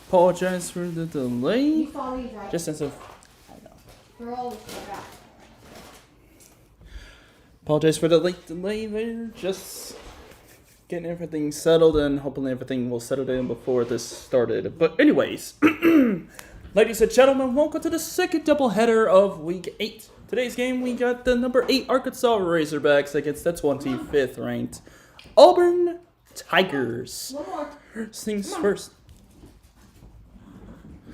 Apologize for the delay. You saw these, right? Just since of. I know. For all this, right? Apologize for the late delay there. Just getting everything settled, and hopefully everything will settle in before this started. But anyways, ladies and gentlemen, welcome to the second doubleheader of Week 8. Today's game, we got the number 8 Arkansas Razorbacks against the 25th ranked Auburn Tigers. One more. First things first.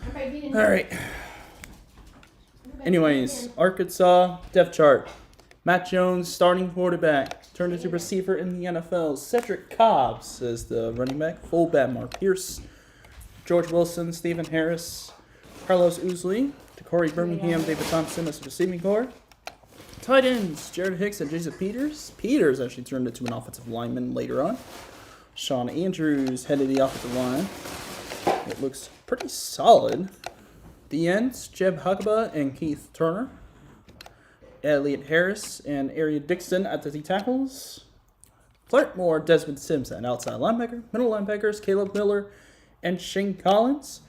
Okay, All right. Anyways, Arkansas depth chart. Matt Jones, starting quarterback, turned into receiver in the NFL. Cedric Cobbs as the running back. Fullback Mark Pierce. George Wilson, Stephen Harris, Carlos Ousley, Corey Birmingham, David Thompson as the receiving core. Tight ends, Jared Hicks and Jason Peters. Peters actually turned into an offensive lineman later on. Sean Andrews headed the offensive line. It looks pretty solid. The ends, Jeb Huckabee and Keith Turner. Elliott Harris and Arian Dixon at the D tackles. Clark Moore, Desmond Simpson, outside linebacker. Middle linebackers, Caleb Miller and Shane Collins.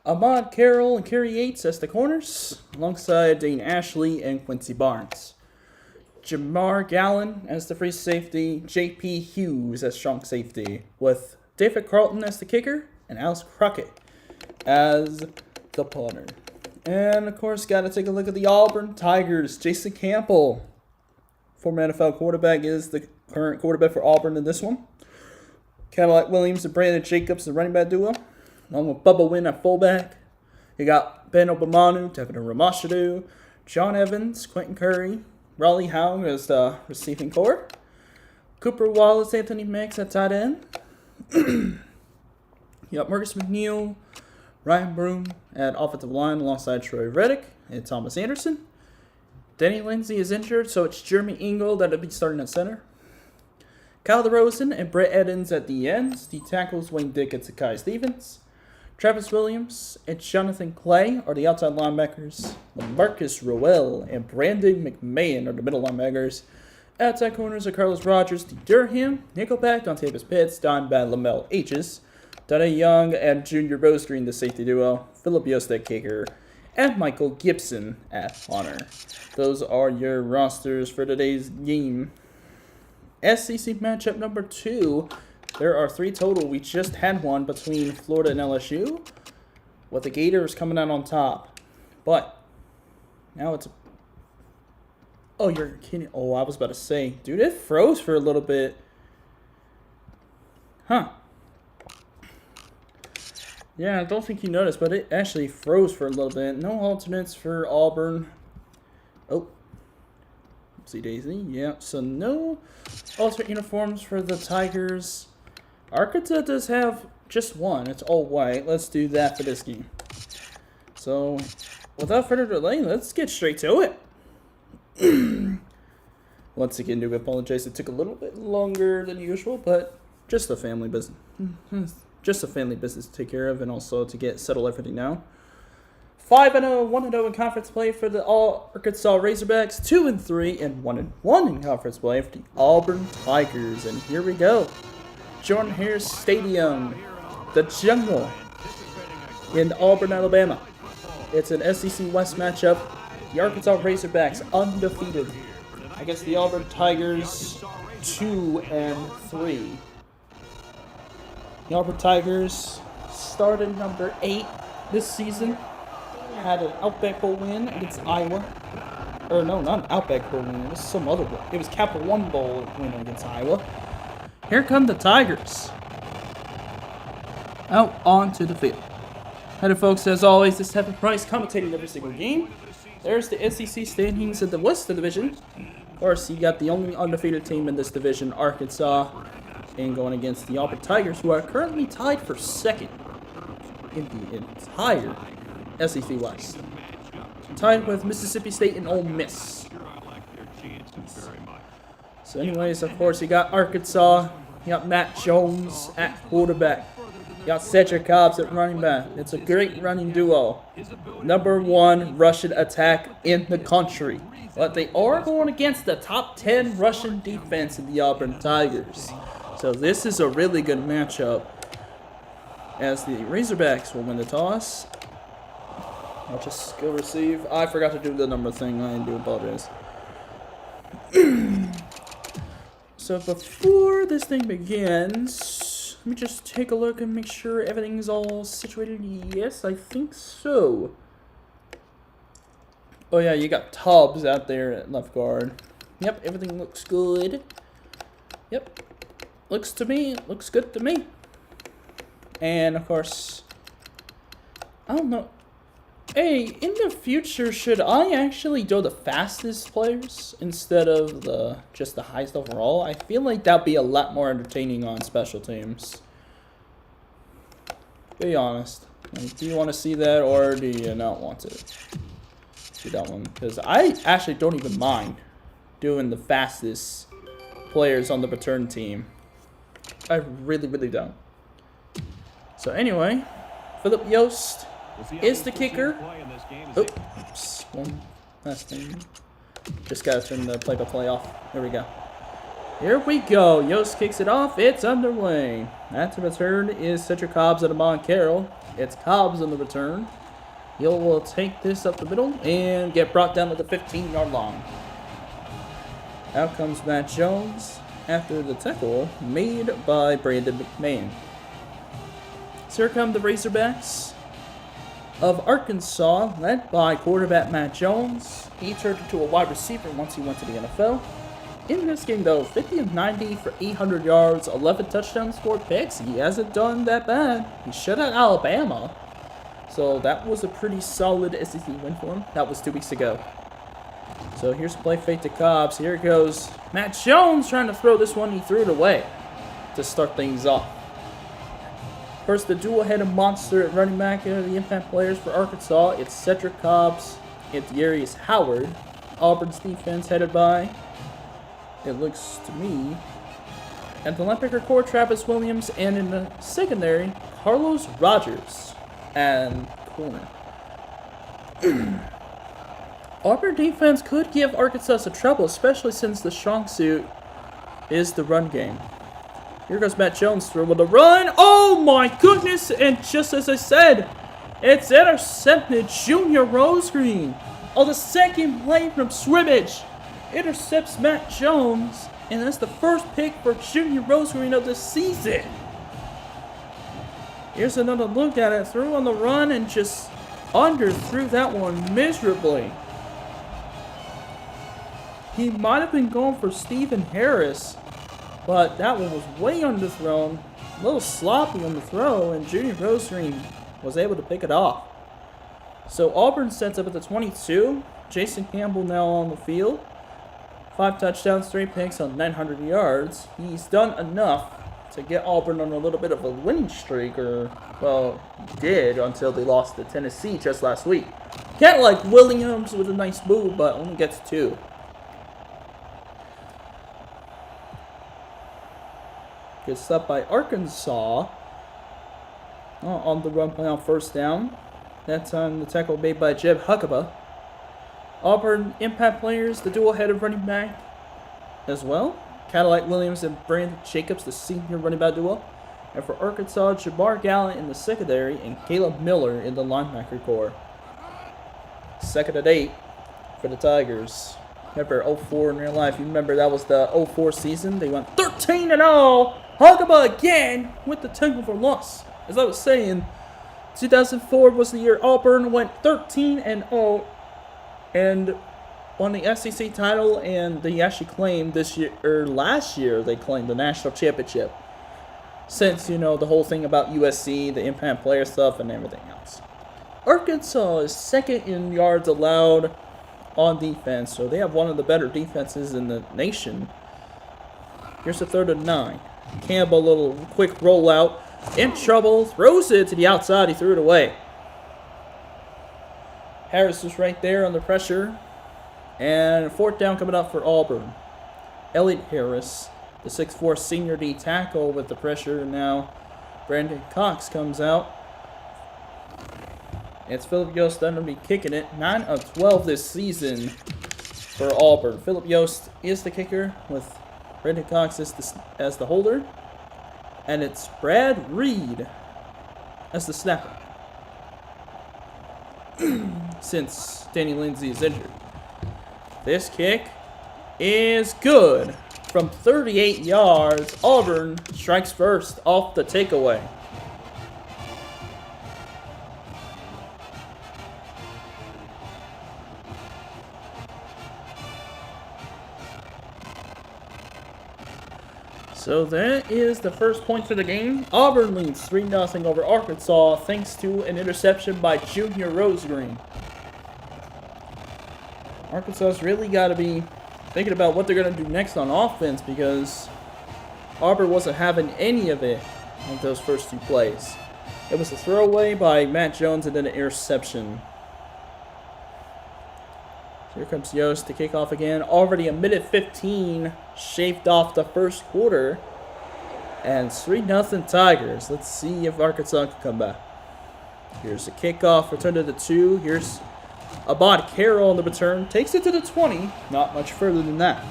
Ahmad Carroll and Kerry Yates as the corners, alongside Dane Ashley and Quincy Barnes. Jamar Gallen as the free safety, J.P. Hughes as strong safety, with David Carlton as the kicker, and Alice Crockett as the punter. And, of course, got to take a look at the Auburn Tigers. Jason Campbell, former NFL quarterback, is the current quarterback for Auburn in this one. Cadillac Williams and Brandon Jacobs, the running back duo. Along with Bubba Wynn at fullback. You got Ben Obamanu, Devin Ramashadu, John Evans, Quentin Curry, Raleigh Howe as the receiving core. Cooper Wallace, Anthony Max at tight end. You got Marcus McNeil, Ryan Broom at offensive line alongside Troy Reddick and Thomas Anderson. Danny Lindsay is injured, so it's Jeremy Ingle that'll be starting at center. Kyle DeRozan and Brett Edens at the ends. The tackles, Wayne Dickens and Kai Stevens. Travis Williams and Jonathan Clay are the outside linebackers. Marcus Rowell and Brandon McMahon are the middle linebackers. Outside corners are Carlos Rogers, D. Durham, Nickelback, Dontavis Pitts, Don Bad Lamel H's, Donna Young and Junior Bowscreen, the safety duo, Philip Yost at kicker, and Michael Gibson at punter. Those are your rosters for today's game. SEC matchup number 2. There are 3 total. We just had one between Florida and LSU, with the Gators coming out on top. But now it's... Oh, you're kidding. Oh, I was about to say. Dude, it froze for a little bit. Huh. Yeah, I don't think you noticed, but it actually froze for a little bit. No alternates for Auburn. Oh. Oopsie daisy. Yeah, so no alternate uniforms for the Tigers. Arkansas does have just one. It's all white. Let's do that for this game. So, without further delay, let's get straight to it. Once again, do apologize. It took a little bit longer than usual, but just a family business. Just a family business to take care of, and also to get settled everything now. 5-0, 1-0 in conference play for the Arkansas Razorbacks. 2-3 and 1-1 in conference play for the Auburn Tigers. And here we go. Jordan Hare Stadium, the Jungle in Auburn, Alabama. It's an SEC West matchup. The Arkansas Razorbacks undefeated against the Auburn Tigers 2-3. The Auburn Tigers started number 8 this season. Had an Outback Bowl win against Iowa. Or no, not an Outback Bowl win. It was some other bowl. It was Capital One Bowl win against Iowa. Here come the Tigers. Out onto the field. Hello, folks. As always, this is Tevin Price commentating every single game. There's the SEC standings in the West Division. Of course, you got the only undefeated team in this division, Arkansas, and going against the Auburn Tigers, who are currently tied for second in the entire SEC West. Tied with Mississippi State and Ole Miss. So anyways, of course, you got Arkansas. You got Matt Jones at quarterback. You got Cedric Cobbs at running back. It's a great running duo. Number 1 Russian attack in the country. But they are going against the top 10 Russian defense in the Auburn Tigers. So this is a really good matchup. as the Razorbacks will win the toss. I'll just go receive. I forgot to do the number thing. I do apologize. So before this thing begins, let me just take a look and make sure everything's all situated. Yes, I think so. Oh yeah, you got Tubbs out there at left guard. Yep, everything looks good. Yep, looks good to me. And of course, I don't know. Hey, in the future, should I actually do the fastest players instead of just the highest overall? I feel like that'd be a lot more entertaining on special teams. Be honest. Like, do you want to see that, or do you not want to do that one? Because I actually don't even mind doing the fastest players on the return team. I really, really don't. So anyway, Philip Yost is the kicker. Oops, one last thing. Just gotta turn the play-by-play off. There we go. Here we go. Yost kicks it off. It's underway. At the return is Cedric Cobbs and Amon Carroll. It's Cobbs on the return. He will take this up the middle and get brought down to the 15-yard line. Out comes Matt Jones after the tackle made by Brandon McMahon. So here come the Razorbacks of Arkansas, led by quarterback Matt Jones. He turned into a wide receiver once he went to the NFL. In this game, though, 50 of 90 for 800 yards, 11 touchdowns, 4 picks. He hasn't done that bad. He shut out Alabama. So that was a pretty solid SEC win for him. That was 2 weeks ago. So here's play fake to Cobbs. Here goes Matt Jones trying to throw this one. He threw it away to start things off. First, the dual-headed monster at running back. The impact players for Arkansas. It's Cedric Cobbs. It's Darius Howard. Auburn's defense headed by, it looks to me, at the linebacker core, Travis Williams. And in the secondary, Carlos Rogers and corner. Auburn defense could give Arkansas some trouble, especially since the strong suit is the run game. Here goes Matt Jones through with a run. Oh my goodness! And just as I said, it's intercepted. Junior Rosegreen on the second play from scrimmage intercepts Matt Jones, and that's the first pick for Junior Rosegreen of the season. Here's another look at it. Threw on the run and just underthrew that one miserably. He might have been going for Stephen Harris, but that one was way underthrown, a little sloppy on the throw, and Junior Rosegreen was able to pick it off. So Auburn sets up at the 22. Jason Campbell now on the field. 5 touchdowns, 3 picks on 900 yards. He's done enough to get Auburn on a little bit of a winning streak, or, well, did until they lost to Tennessee just last week. Can't like Williams with a nice move, but only gets 2. Good stuff by Arkansas on the run play on first down. That's on the tackle made by Jeb Huckabee. Auburn impact players, the dual-headed running back as well. Cadillac Williams and Brandon Jacobs, the senior running back duo. And for Arkansas, Jabbar Gallant in the secondary and Caleb Miller in the linebacker core. 2nd and 8 for the Tigers. Remember 0-4 in real life. You remember that was the 0-4 season. They went 13-0. Huckabee again with the tackle for loss. As I was saying, 2004 was the year Auburn went 13-0 and won the SEC title, and they actually claimed this year, or last year, they claimed the national championship. Since, you know, the whole thing about USC, the impact player stuff, and everything else. Arkansas is 2nd in yards allowed on defense, so they have one of the better defenses in the nation. Here's the 3rd and 9. Campbell, a little quick rollout. In trouble, throws it to the outside. He threw it away. Harris is right there under pressure. And 4th down coming up for Auburn. Elliott Harris, the 6'4 senior D tackle with the pressure now. Brandon Cox comes out. It's Philip Yost going to be kicking it. 9 of 12 this season for Auburn. Philip Yost is the kicker with Brandon Cox as the holder. And it's Brad Reed as the snapper. Since Danny Lindsay is injured. This kick is good. From 38 yards, Auburn strikes first off the takeaway. So that is the first point for the game. Auburn leads 3-0 over Arkansas thanks to an interception by Junior Rosegreen. Arkansas's really got to be thinking about what they're going to do next on offense because Auburn wasn't having any of it in those first 2 plays. It was a throwaway by Matt Jones and then an interception. Here comes Yost to kick off again. Already a minute 15 shaved off the first quarter. And 3-0 Tigers. Let's see if Arkansas can come back. Here's a kickoff, return to the 2. Here's Abad Carroll on the return. Takes it to the 20. Not much further than that.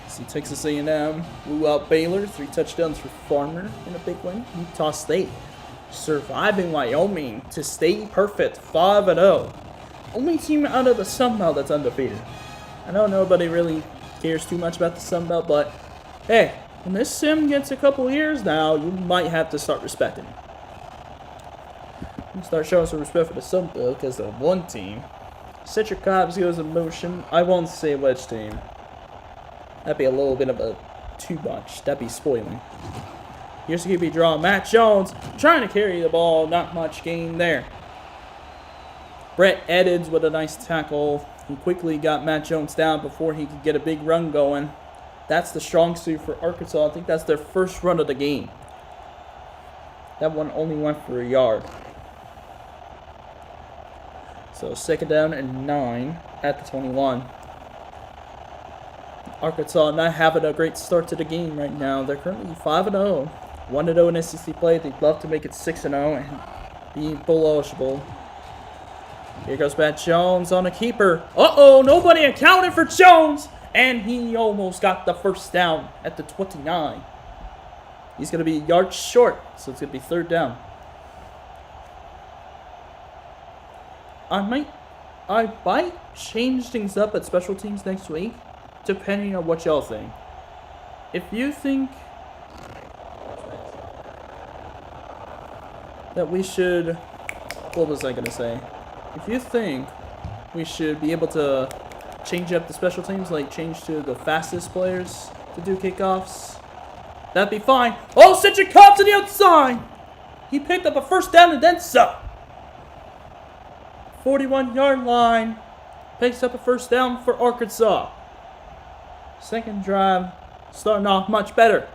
See Texas A&M blew out Baylor. 3 touchdowns for Farmer in a big win. Utah State surviving Wyoming to stay perfect 5-0. Only team out of the Sun Belt that's undefeated. I know nobody really cares too much about the Sun Belt, but hey, when this sim gets a couple years now, you might have to start respecting it. Start showing some respect for the Sun Belt because of one team. Set your cops goes in motion. I won't say which team. That'd be a little bit of a too much. That'd be spoiling. Here's the QB draw. Matt Jones trying to carry the ball. Not much gain there. Brett Edens with a nice tackle. He quickly got Matt Jones down before he could get a big run going. That's the strong suit for Arkansas. I think that's their first run of the game. That one only went for a yard. So 2nd down and 9 at the 21. Arkansas not having a great start to the game right now. They're currently 5-0. 1-0 in SEC play. They'd love to make it 6-0 and be bowl eligible. Here goes Matt Jones on a keeper. Uh-oh, nobody accounted for Jones. And he almost got the first down at the 29. He's going to be a yard short, so it's going to be 3rd down. I might change things up at special teams next week, depending on what y'all think. If you think that we should... What was I going to say? If you think we should be able to change up the special teams, like change to the fastest players to do kickoffs, that'd be fine. Oh, set your cop to the outside! He picked up a first down and then some. 41-yard line. Picks up a first down for Arkansas. Second drive starting off much better.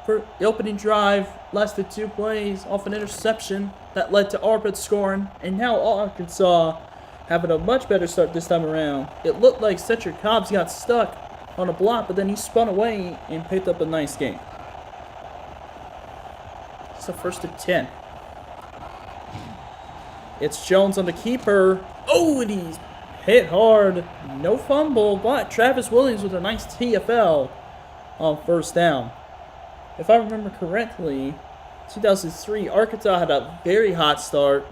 For the opening drive, lasted 2 plays off an interception that led to Auburn scoring, and now Arkansas having a much better start this time around. It looked like Cedric Cobbs got stuck on a block, but then he spun away and picked up a nice gain. It's a 1st and 10. It's Jones on the keeper. Oh, and he's hit hard. No fumble, but Travis Williams with a nice TFL on 1st down. If I remember correctly, 2003, Arkansas had a very hot start.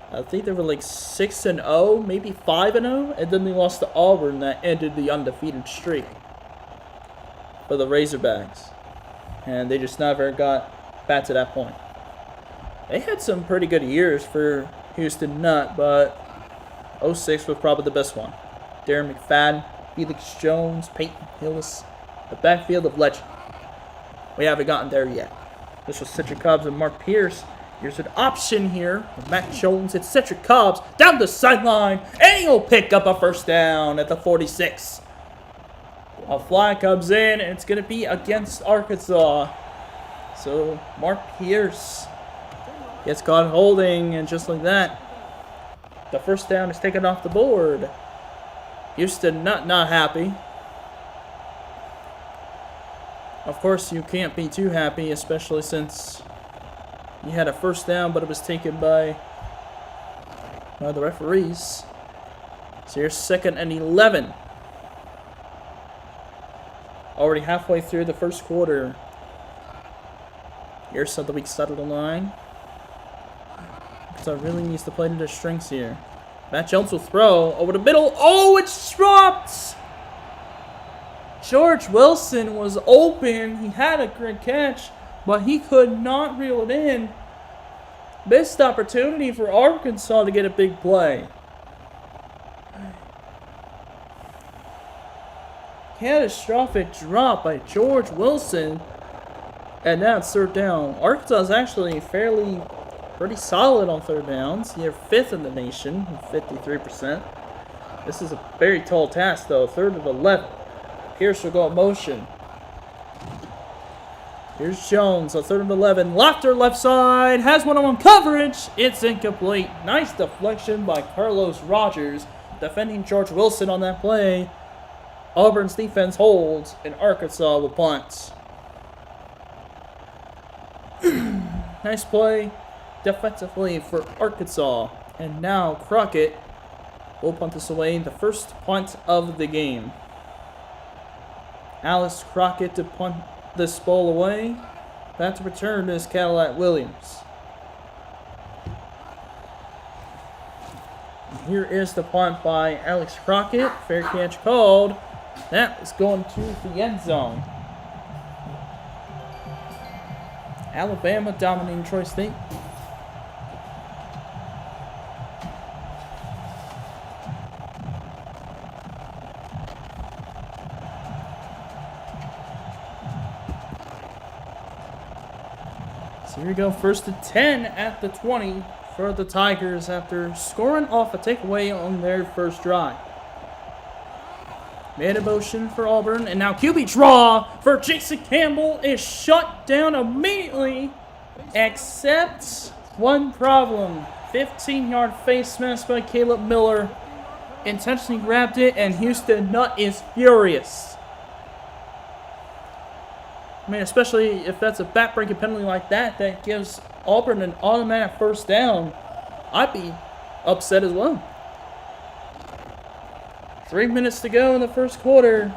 I think they were like 6-0, maybe 5-0, and then they lost to Auburn that ended the undefeated streak for the Razorbacks. And they just never got back to that point. They had some pretty good years for Houston Nutt, but 06 was probably the best one. Darren McFadden, Felix Jones, Peyton Hillis, the backfield of legend. We haven't gotten there yet. This was Cedric Cobbs and Mark Pierce. Here's an option here. Matt Jones hits Cedric Cobbs down the sideline, and he'll pick up a first down at the 46. A flag comes in, and it's going to be against Arkansas. So Mark Pierce gets caught holding, and just like that, the first down is taken off the board. Houston not happy. Of course, you can't be too happy, especially since you had a first down, but it was taken by the referees. So here's 2nd and 11. Already halfway through the first quarter. Here's the weak side of the line. So really needs to play to their strengths here. Matt Jones will throw over the middle. Oh, it's dropped! George Wilson was open. He had a great catch, but he could not reel it in. Missed opportunity for Arkansas to get a big play. Catastrophic drop by George Wilson. And now it's third down. Arkansas is actually pretty solid on third downs. They're 5th in the nation, 53%. This is a very tall task, though. 3rd and 11. Pierce will go in motion. Here's Jones, a 3rd and 11. Lofter left side, has one-on-one coverage. It's incomplete. Nice deflection by Carlos Rogers, defending George Wilson on that play. Auburn's defense holds, and Arkansas will punt. Nice play defensively for Arkansas. And now Crockett will punt this away, the first punt of the game. Alice Crockett to punt this ball away. Back to return is Cadillac Williams. Here is the punt by Alex Crockett. Fair catch called. That is going to the end zone. Alabama dominating Troy State. So here we go, 1st and 10 at the 20 for the Tigers after scoring off a takeaway on their first drive. Made a motion for Auburn, and now QB draw for Jason Campbell is shut down immediately, except one problem. 15-yard face mask by Caleb Miller. Intentionally grabbed it, and Houston Nutt is furious. I mean, especially if that's a back-breaking penalty like that that gives Auburn an automatic first down, I'd be upset as well. 3 minutes to go in the first quarter.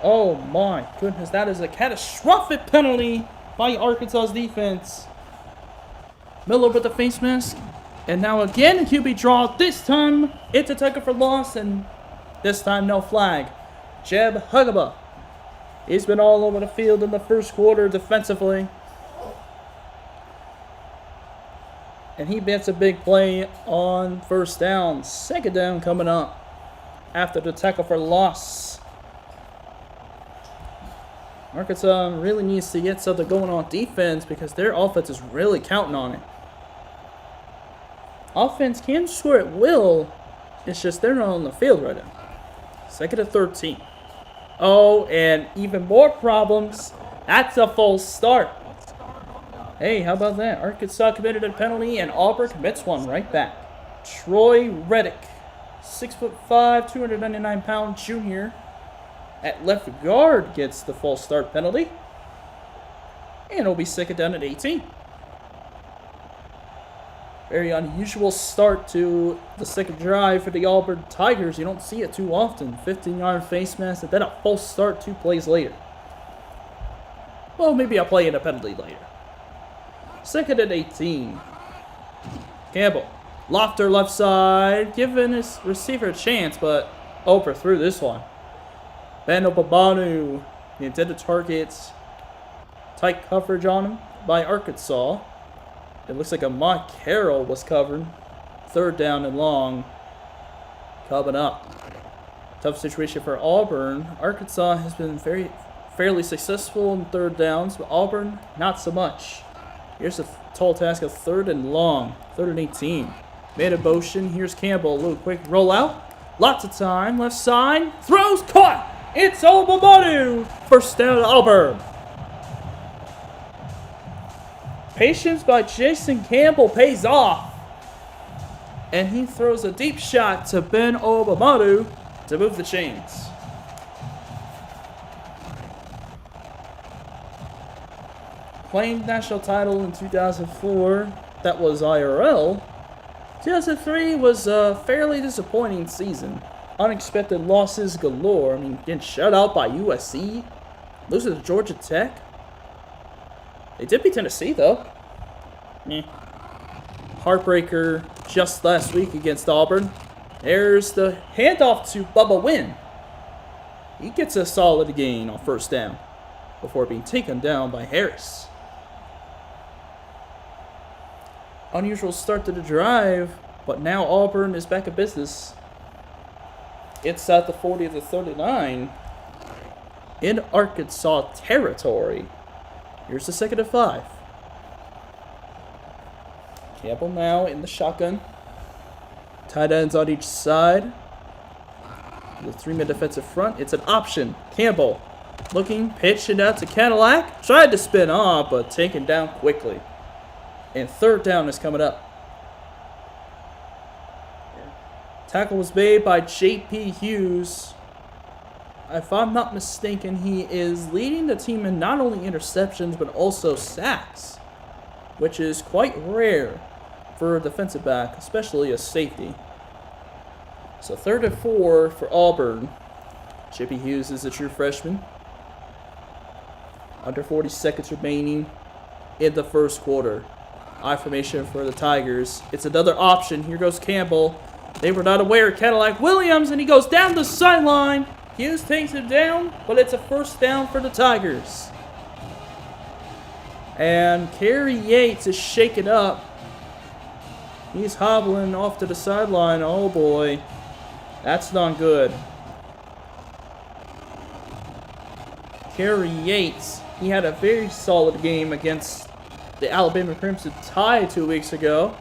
Oh my goodness, that is a catastrophic penalty by Arkansas's defense. Miller with the face mask. And now again a QB draw. This time it's a tackle for loss, and this time no flag. Jeb Hugaba. He's been all over the field in the first quarter defensively. And he gets a big play on first down. 2nd down coming up after the tackle for loss. Arkansas really needs to get something going on defense because their offense is really counting on it. Offense can score at will. It's just they're not on the field right now. 2nd and 13. Oh, and even more problems. That's a false start. Hey, how about that? Arkansas committed a penalty, and Auburn commits one right back. Troy Reddick, 6'5", 299-pound junior at left guard gets the false start penalty. And it'll be 2nd down at 18. Very unusual start to the second drive for the Auburn Tigers. You don't see it too often. 15-yard face mask and then a false start 2 plays later. Well, maybe I'll play in a penalty later. 2nd and 18. Campbell. Lofter left side. Giving his receiver a chance, but overthrew this one. Bando Babanu. The intended targets. Tight coverage on him by Arkansas. It looks like Ahmad Carroll was covered. 3rd down and long. Coming up. Tough situation for Auburn. Arkansas has been fairly successful in 3rd downs, but Auburn, not so much. Here's a tall task of 3rd and long. 3rd and 18. Made a motion. Here's Campbell. A little quick rollout. Lots of time. Left side. Throws. Caught. It's Obamadu. 1st down to Auburn. Patience by Jason Campbell pays off. And he throws a deep shot to Ben Obamadu to move the chains. Claimed national title in 2004. That was IRL. 2003 was a fairly disappointing season. Unexpected losses galore. I mean, getting shut out by USC. Losing to Georgia Tech. They did beat Tennessee, though. Heartbreaker just last week against Auburn. There's the handoff to Bubba Wynn. He gets a solid gain on first down before being taken down by Harris. Unusual start to the drive, but now Auburn is back in business. It's at the 40 to 39 in Arkansas territory. Here's the 2nd and 5. Campbell now in the shotgun. Tight ends on each side. The 3-man defensive front. It's an option. Campbell looking, pitching out to Cadillac. Tried to spin off, but taken down quickly. And 3rd down is coming up. Tackle was made by J.P. Hughes. If I'm not mistaken, he is leading the team in not only interceptions, but also sacks, which is quite rare for a defensive back, especially a safety. So 3rd and 4 for Auburn. J.P. Hughes is a true freshman. Under 40 seconds remaining in the first quarter. I formation for the Tigers. It's another option. Here goes Campbell. They were not aware of Cadillac Williams, and he goes down the sideline. Hughes takes him down, but it's a 1st down for the Tigers. And Kerry Yates is shaken up. He's hobbling off to the sideline. Oh boy, that's not good. Kerry Yates, he had a very solid game against the Alabama Crimson Tide 2 weeks ago.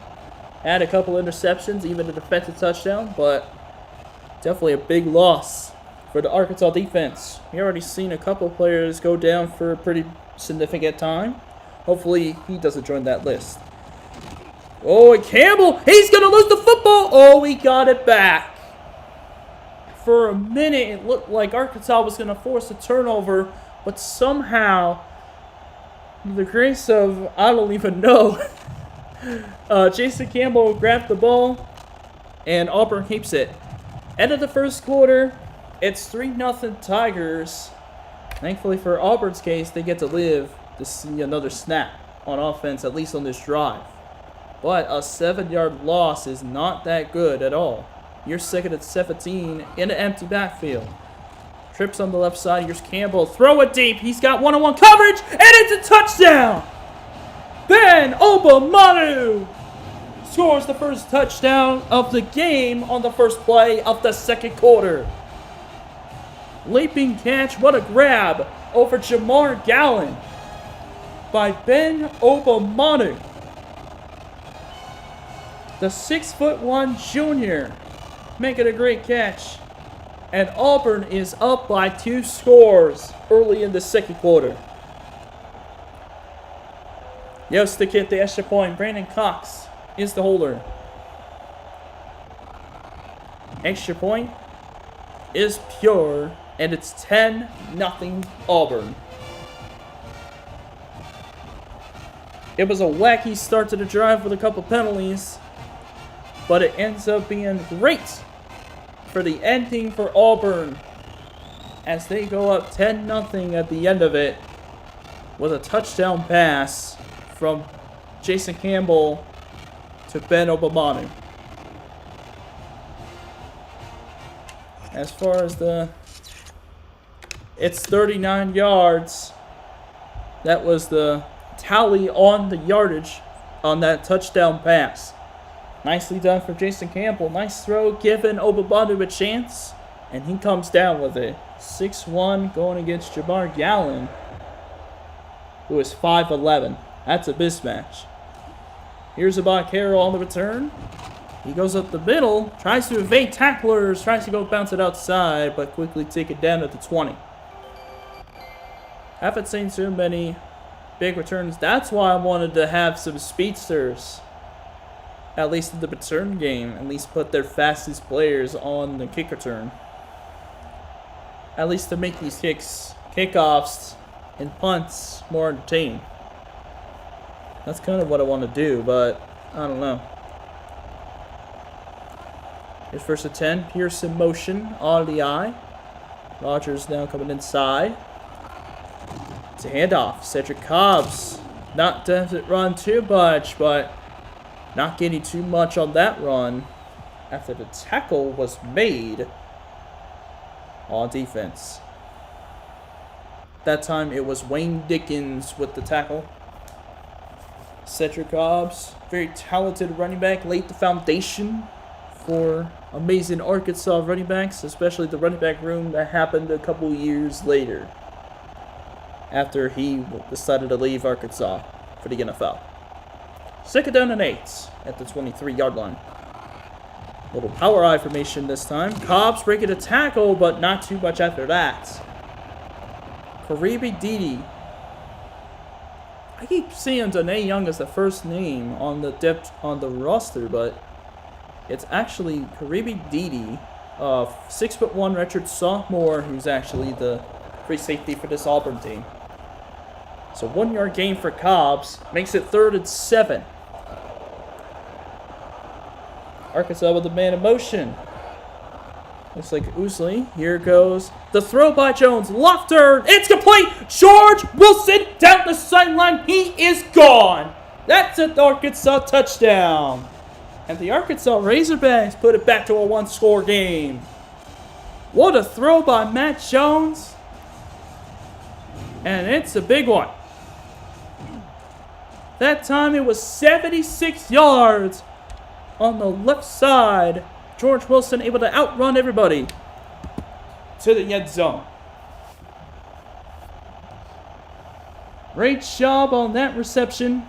Had a couple interceptions, even a defensive touchdown, but definitely a big loss for the Arkansas defense. We already seen a couple players go down for a pretty significant time. Hopefully he doesn't join that list. Oh, and Campbell, he's going to lose the football. Oh, he got it back. For a minute, it looked like Arkansas was going to force a turnover, but somehow, the grace of, I don't even know, Jason Campbell grabbed the ball, and Auburn keeps it. End of the first quarter, it's 3-0 Tigers. Thankfully for Auburn's case, they get to live to see another snap on offense, at least on this drive. But a 7-yard loss is not that good at all. You're 2nd and 17 in an empty backfield. Trips on the left side. Here's Campbell. Throw it deep. He's got one-on-one coverage, and it's a touchdown. Ben Obamanu scores the first touchdown of the game on the first play of the second quarter. Leaping catch. What a grab over Jamar Gallen by Ben Obamanu. The 6'1" junior making a great catch. And Auburn is up by 2 scores early in the second quarter. Yost to get the extra point. Brandon Cox is the holder. Extra point is pure, and it's 10-0 Auburn. It was a wacky start to the drive with a couple penalties, but it ends up being great for the ending for Auburn as they go up 10-0 at the end of it with a touchdown pass from Jason Campbell to Ben Obamanu. As far as it's 39 yards. That was the tally on the yardage on that touchdown pass. Nicely done for Jason Campbell. Nice throw, giving Obamanu a chance, and he comes down with it. 6'1", going against Jamar Gallen, who is 5'11". That's a mismatch. Here's Abad Carroll on the return. He goes up the middle, tries to evade tacklers, tries to go bounce it outside, but quickly take it down at the 20. Haven't seen too many big returns. That's why I wanted to have some speedsters, at least in the return game. At least put their fastest players on the kick return. At least to make these kickoffs, and punts more entertaining. That's kind of what I want to do, but I don't know. Here's first and 10. Pierce in motion on the eye. Rogers now coming inside. It's a handoff. Cedric Cobbs Not doesn't run too much, but not getting too much on that run after the tackle was made on defense. That time it was Wayne Dickens with the tackle. Cedric Cobbs, very talented running back, laid the foundation for amazing Arkansas running backs, especially the running back room that happened a couple years later after he decided to leave Arkansas for the NFL. 2nd down and 8 at the 23-yard line. Little power I formation this time. Cobbs breaking a tackle, but not too much after that. Karibi Didi. I keep seeing Danae Young as the first name on the depth on the roster, but it's actually Karibi Didi, 6'1" redshirt sophomore, who's actually the free safety for this Auburn team. So 1 yard gain for Cobbs makes it 3rd and 7. Arkansas with the man in motion. Looks like Oosley. Here goes the throw by Jones. Lofter. It's complete. George Wilson down the sideline. He is gone. That's an Arkansas touchdown. And the Arkansas Razorbacks put it back to a one-score game. What a throw by Matt Jones. And it's a big one. That time it was 76 yards on the left side. George Wilson able to outrun everybody to the end zone. Great job on that reception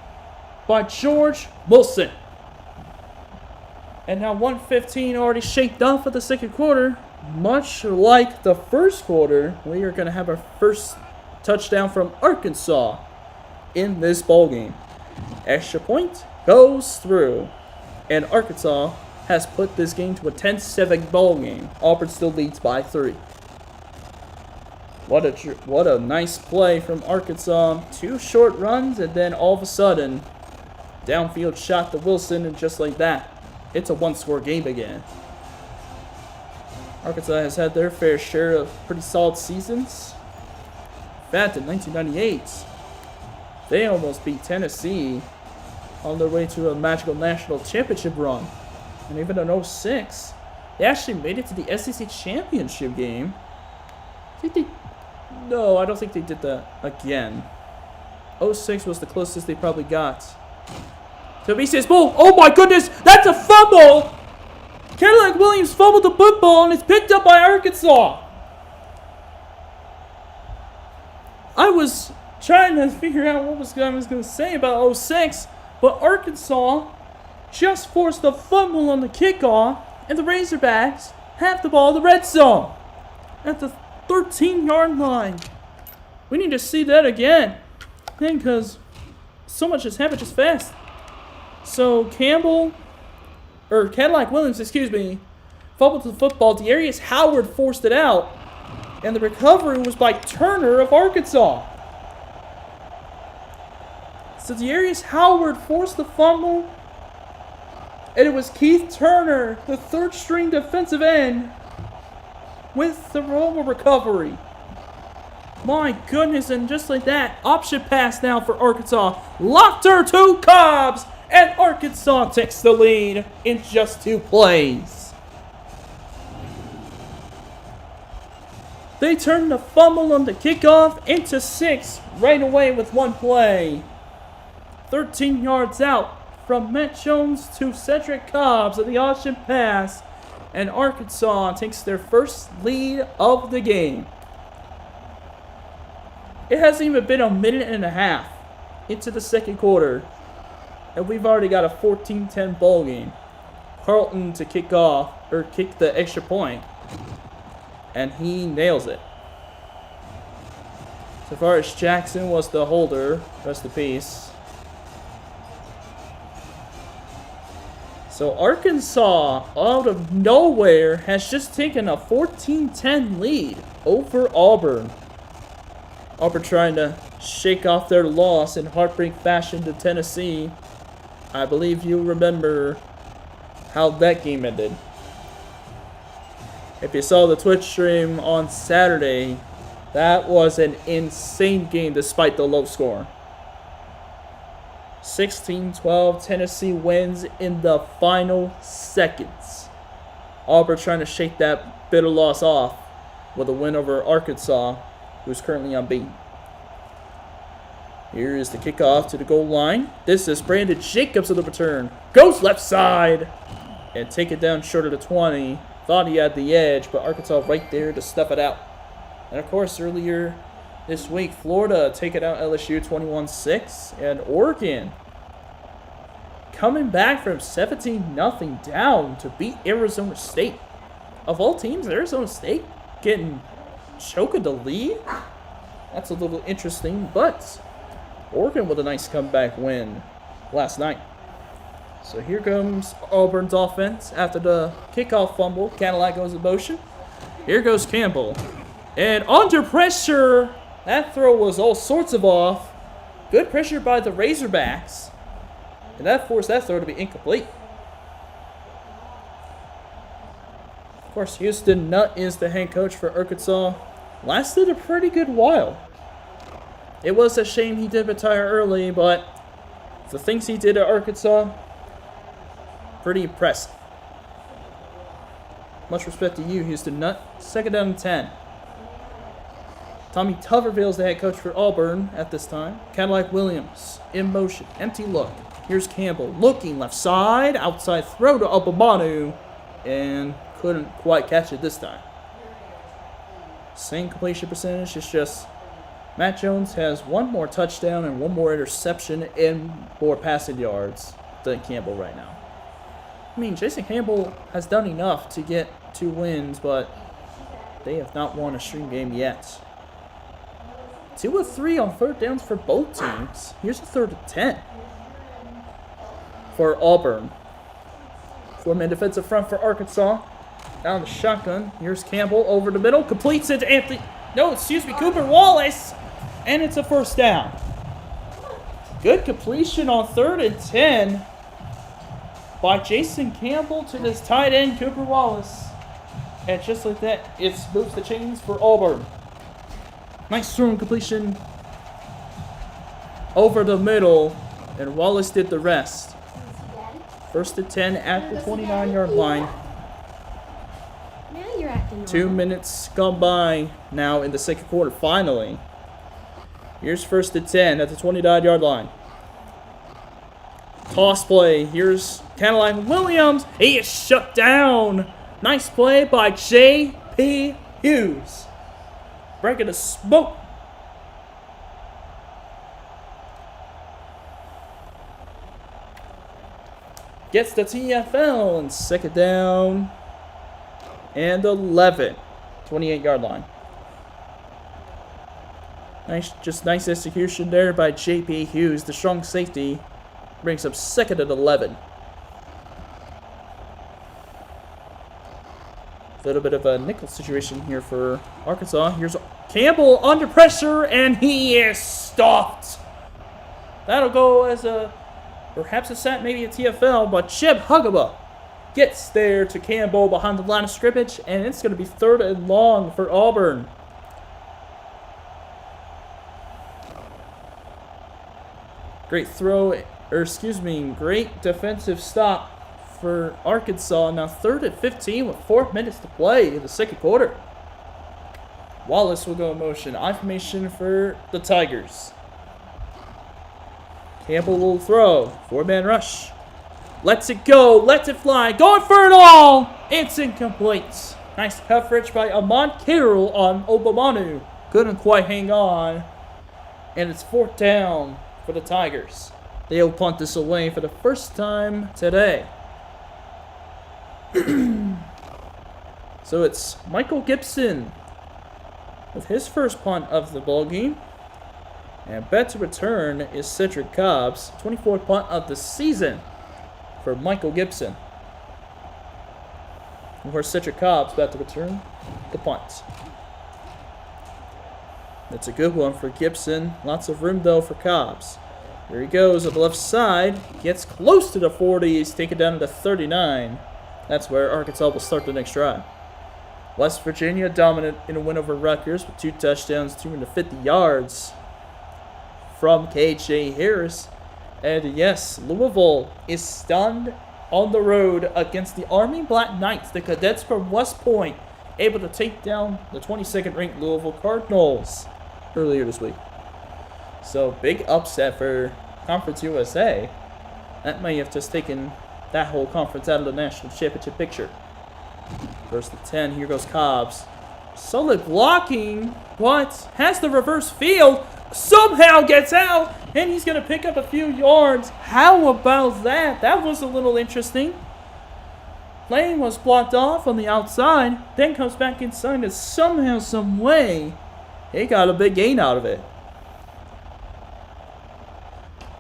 by George Wilson. And now 1:15 already shaped off for the second quarter. Much like the first quarter, we are going to have our first touchdown from Arkansas in this ballgame. Extra point goes through. And Arkansas has put this game to a 10-7 ball game. Auburn still leads by 3. What a nice play from Arkansas. 2 short runs, and then all of a sudden, downfield shot to Wilson, and just like that, it's a one-score game again. Arkansas has had their fair share of pretty solid seasons. In fact, in 1998, they almost beat Tennessee on their way to a magical national championship run. And even in 06, they actually made it to the SEC championship game. No, I don't think they did that again. 06 was the closest they probably got. So BCS Bull, oh my goodness, that's a fumble! Cadillac Williams fumbled the football and it's picked up by Arkansas. I was trying to figure out what I was going to say about 06, but Arkansas just forced a fumble on the kickoff, and the Razorbacks have the ball in the red zone at the 13-yard line. We need to see that again, because so much has happened just fast. So Cadillac Williams, fumbled the football. Darius Howard forced it out, and the recovery was by Turner of Arkansas. So Darius Howard forced the fumble, and it was Keith Turner, the third-string defensive end, with the roll recovery. My goodness, and just like that, option pass now for Arkansas. Lofter to Cobbs, and Arkansas takes the lead in just 2 plays. They turn the fumble on the kickoff into 6 right away with 1 play. 13 yards out from Matt Jones to Cedric Cobbs at the option pass, and Arkansas takes their first lead of the game. It hasn't even been a minute and a half into the second quarter, and we've already got a 14-10 ball game. Carlton to kick the extra point, and he nails it. Tavares Jackson was the holder, rest in peace. So Arkansas, out of nowhere, has just taken a 14-10 lead over Auburn. Auburn trying to shake off their loss in heartbreak fashion to Tennessee. I believe you remember how that game ended. If you saw the Twitch stream on Saturday, that was an insane game despite the low score. 16-12, Tennessee wins in the final seconds. Auburn trying to shake that bitter loss off with a win over Arkansas, who's currently unbeaten. Here is the kickoff to the goal line. This is Brandon Jacobs on the return. Goes left side and take it down short of the 20. Thought he had the edge, but Arkansas right there to stuff it out. And of course, earlier this week, Florida taking out LSU 21-6, and Oregon coming back from 17-0 down to beat Arizona State. Of all teams, Arizona State getting choking the lead. That's a little interesting, but Oregon with a nice comeback win last night. So here comes Auburn's offense after the kickoff fumble. Cadillac goes in motion. Here goes Campbell. And under pressure, that throw was all sorts of off. Good pressure by the Razorbacks. And that forced that throw to be incomplete. Of course, Houston Nutt is the head coach for Arkansas. Lasted a pretty good while. It was a shame he did retire early, but the things he did at Arkansas, pretty impressive. Much respect to you, Houston Nutt. 2nd down and 10. Tommy Tuberville is the head coach for Auburn at this time. Cadillac Williams in motion. Empty look. Here's Campbell looking left side. Outside throw to Obamanu. And couldn't quite catch it this time. Same completion percentage. It's just Matt Jones has one more touchdown and one more interception and more passing yards than Campbell right now. I mean, Jason Campbell has done enough to get 2 wins, but they have not won a string game yet. 2 of 3 on 3rd downs for both teams. Here's a 3rd and 10 for Auburn. 4-man defensive front for Arkansas. Down the shotgun. Here's Campbell over the middle. Completes it to Cooper Wallace. And it's a 1st down. Good completion on 3rd and 10 by Jason Campbell to this tight end, Cooper Wallace. And just like that, it moves the chains for Auburn. Nice throw and completion over the middle, and Wallace did the rest. 1st and 10 at the 29-yard line. Now you're acting 2 minutes gone by now in the 2nd quarter, finally. Here's 1st and 10 at the 29-yard line. Toss play. Here's Cadillac Williams. He is shut down. Nice play by J.P. Hughes. Breaking the smoke. Gets the TFL and 2nd down and 11. 28-yard line. Nice execution there by J.P. Hughes. The strong safety brings up 2nd and 11. A little bit of a nickel situation here for Arkansas. Here's Campbell under pressure, and he is stopped. That'll go as perhaps a set, maybe a TFL, but Chip Hugaba gets there to Campbell behind the line of scrimmage, and it's going to be 3rd and long for Auburn. Great defensive stop for Arkansas. Now 3rd and 15 with 4 minutes to play in the 2nd quarter. Wallace will go in motion. I formation for the Tigers. Campbell will throw. 4-man rush. Lets it go. Lets it fly. Going for it all. It's incomplete. Nice coverage by Amon Carroll on Obamanu. Couldn't quite hang on. And it's 4th down for the Tigers. They'll punt this away for the first time today. So it's Michael Gibson with his first punt of the ball game. And bet to return is Cedric Cobb's 24th punt of the season for Michael Gibson. And where Cedric Cobb's about to return the punt. That's a good one for Gibson. Lots of room though for Cobb's. Here he goes on the left side. Gets close to the 40. He's taken down to the 39. That's where Arkansas will start the next drive. West Virginia dominant in a win over Rutgers with 2 touchdowns, 250 yards from K.J. Harris. And yes, Louisville is stunned on the road against the Army Black Knights, the cadets from West Point, able to take down the 22nd ranked Louisville Cardinals earlier this week. So big upset for Conference USA. That may have just taken that whole conference out of the national championship picture. First and 10, here goes Cobbs. Solid blocking, what? Has the reverse field, somehow gets out, and he's going to pick up a few yards. How about that? That was a little interesting. Lane was blocked off on the outside, then comes back inside, and somehow, some way, he got a big gain out of it.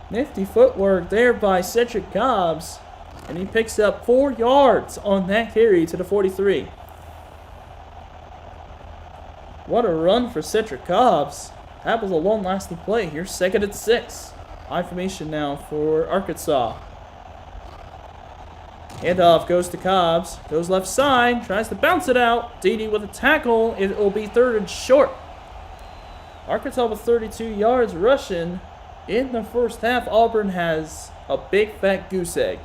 Nifty footwork there by Cedric Cobbs, and he picks up 4 yards on that carry to the 43. What a run for Cedric Cobbs. That was a long-lasting play. Here's 2nd and 6. High formation now for Arkansas. Handoff goes to Cobbs. Goes left side. Tries to bounce it out. Dede with a tackle. It will be 3rd and short. Arkansas with 32 yards rushing. In the first half, Auburn has a big fat goose egg.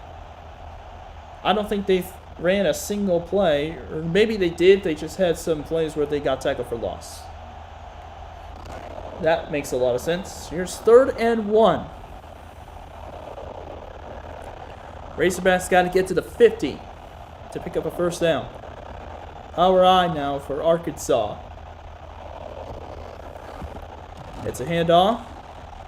I don't think they ran a single play, or maybe they did, they just had some plays where they got tackled for loss. That makes a lot of sense. Here's 3rd and 1. Razorbacks got to get to the 50 to pick up a first down. Power I now for Arkansas. It's a handoff.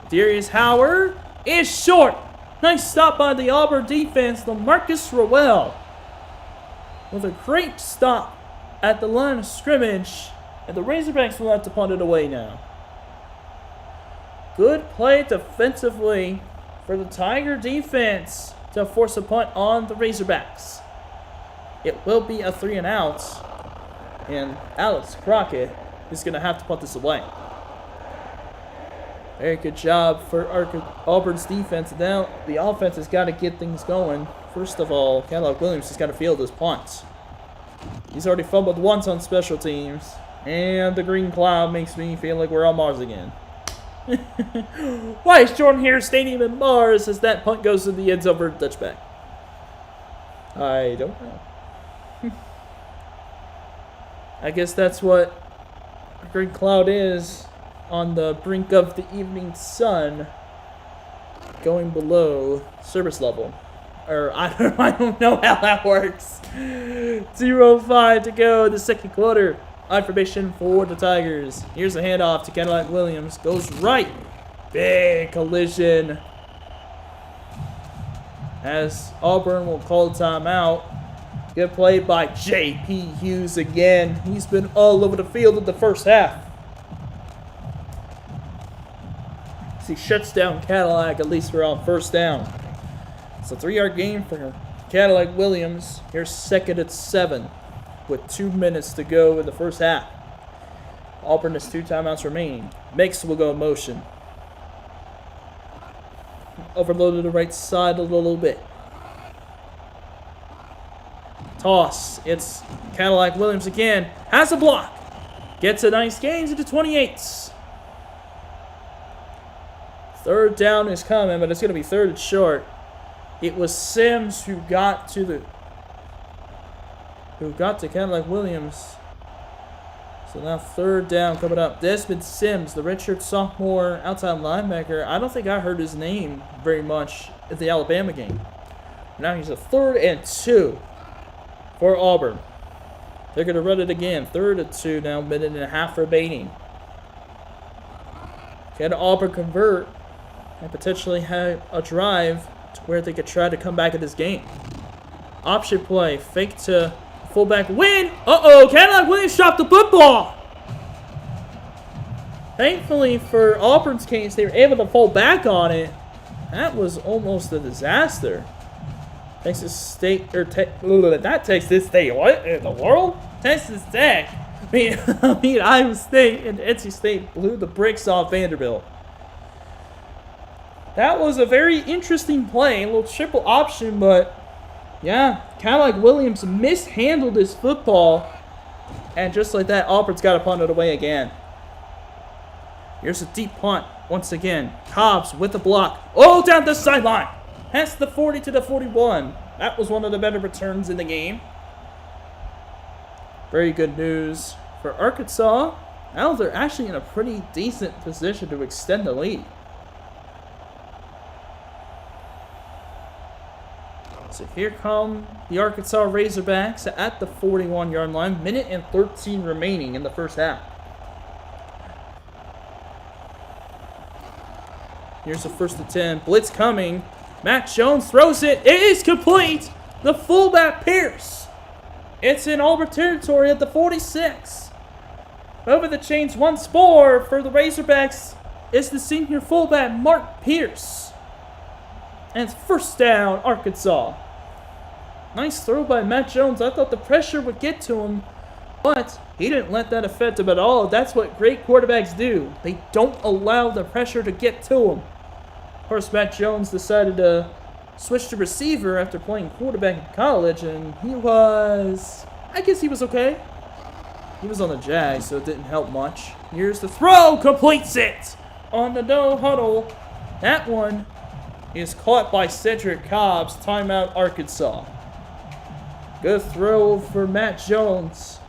Darius Howard is short. Nice stop by the Auburn defense. LaMarcus Rowell with a great stop at the line of scrimmage. And the Razorbacks will have to punt it away now. Good play defensively for the Tiger defense to force a punt on the Razorbacks. It will be a 3 and out. And Alex Crockett is going to have to punt this away. Very good job for Auburn's defense. Now the offense has got to get things going. First of all, Cadillac Williams has got to field his punts. He's already fumbled once on special teams. And the green cloud makes me feel like we're on Mars again. Why is Jordan Hare Stadium in Mars as that punt goes to the end zone for a touchback? I don't know. I guess that's what a green cloud is. On the brink of the evening sun, going below service level. Or, I don't know how that works. 0-5 to go in the second quarter. Information for the Tigers. Here's a handoff to Cadillac Williams. Goes right. Big collision. As Auburn will call timeout. Good play by J.P. Hughes again. He's been all over the field in the first half. He shuts down Cadillac, at least we're on first down. It's a 3-yard gain for Cadillac Williams. Here's 2nd and 7 with 2 minutes to go in the first half. Auburn has 2 timeouts remaining. Mix will go in motion. Overloaded the right side a little bit. Toss. It's Cadillac Williams again. Has a block. Gets a nice gain to the 28s. 3rd down is coming, but it's going to be 3rd and short. It was Sims who got to Cadillac Williams. So now 3rd down coming up. Desmond Sims, the redshirt sophomore outside linebacker. I don't think I heard his name very much at the Alabama game. Now he's a 3rd and 2 for Auburn. They're going to run it again. 3rd and 2 now, minute and a half remaining. Can Auburn convert and potentially have a drive to where they could try to come back in this game? Option play, fake to fullback win. Cadillac Williams dropped the football. Thankfully for Auburn's case, they were able to fall back on it. That was almost a disaster. Texas State, not Texas State, what in the world? Texas Tech. I mean, Iowa State and NC State blew the bricks off Vanderbilt. That was a very interesting play, a little triple option, but yeah, Cadillac Williams mishandled his football, and just like that, Auburn's got to punt it away again. Here's a deep punt once again. Cobbs with the block. Oh, down the sideline. Past the 40 to the 41. That was one of the better returns in the game. Very good news for Arkansas. Now they're actually in a pretty decent position to extend the lead. So here come the Arkansas Razorbacks at the 41-yard line. Minute and 13 remaining in the first half. Here's the 1st and 10. Blitz coming. Matt Jones throws it. It is complete. The fullback Pierce. It's in Auburn territory at the 46. Over the chains once more for the Razorbacks is the senior fullback Mark Pierce. And it's first down, Arkansas. Nice throw by Matt Jones. I thought the pressure would get to him, but he didn't let that affect him at all. That's what great quarterbacks do. They don't allow the pressure to get to him. Of course, Matt Jones decided to switch to receiver after playing quarterback in college, and I guess he was okay. He was on the Jags, so it didn't help much. Here's the throw, completes it on the no huddle. That one is caught by Cedric Cobbs. Timeout, Arkansas. Good throw for Matt Jones.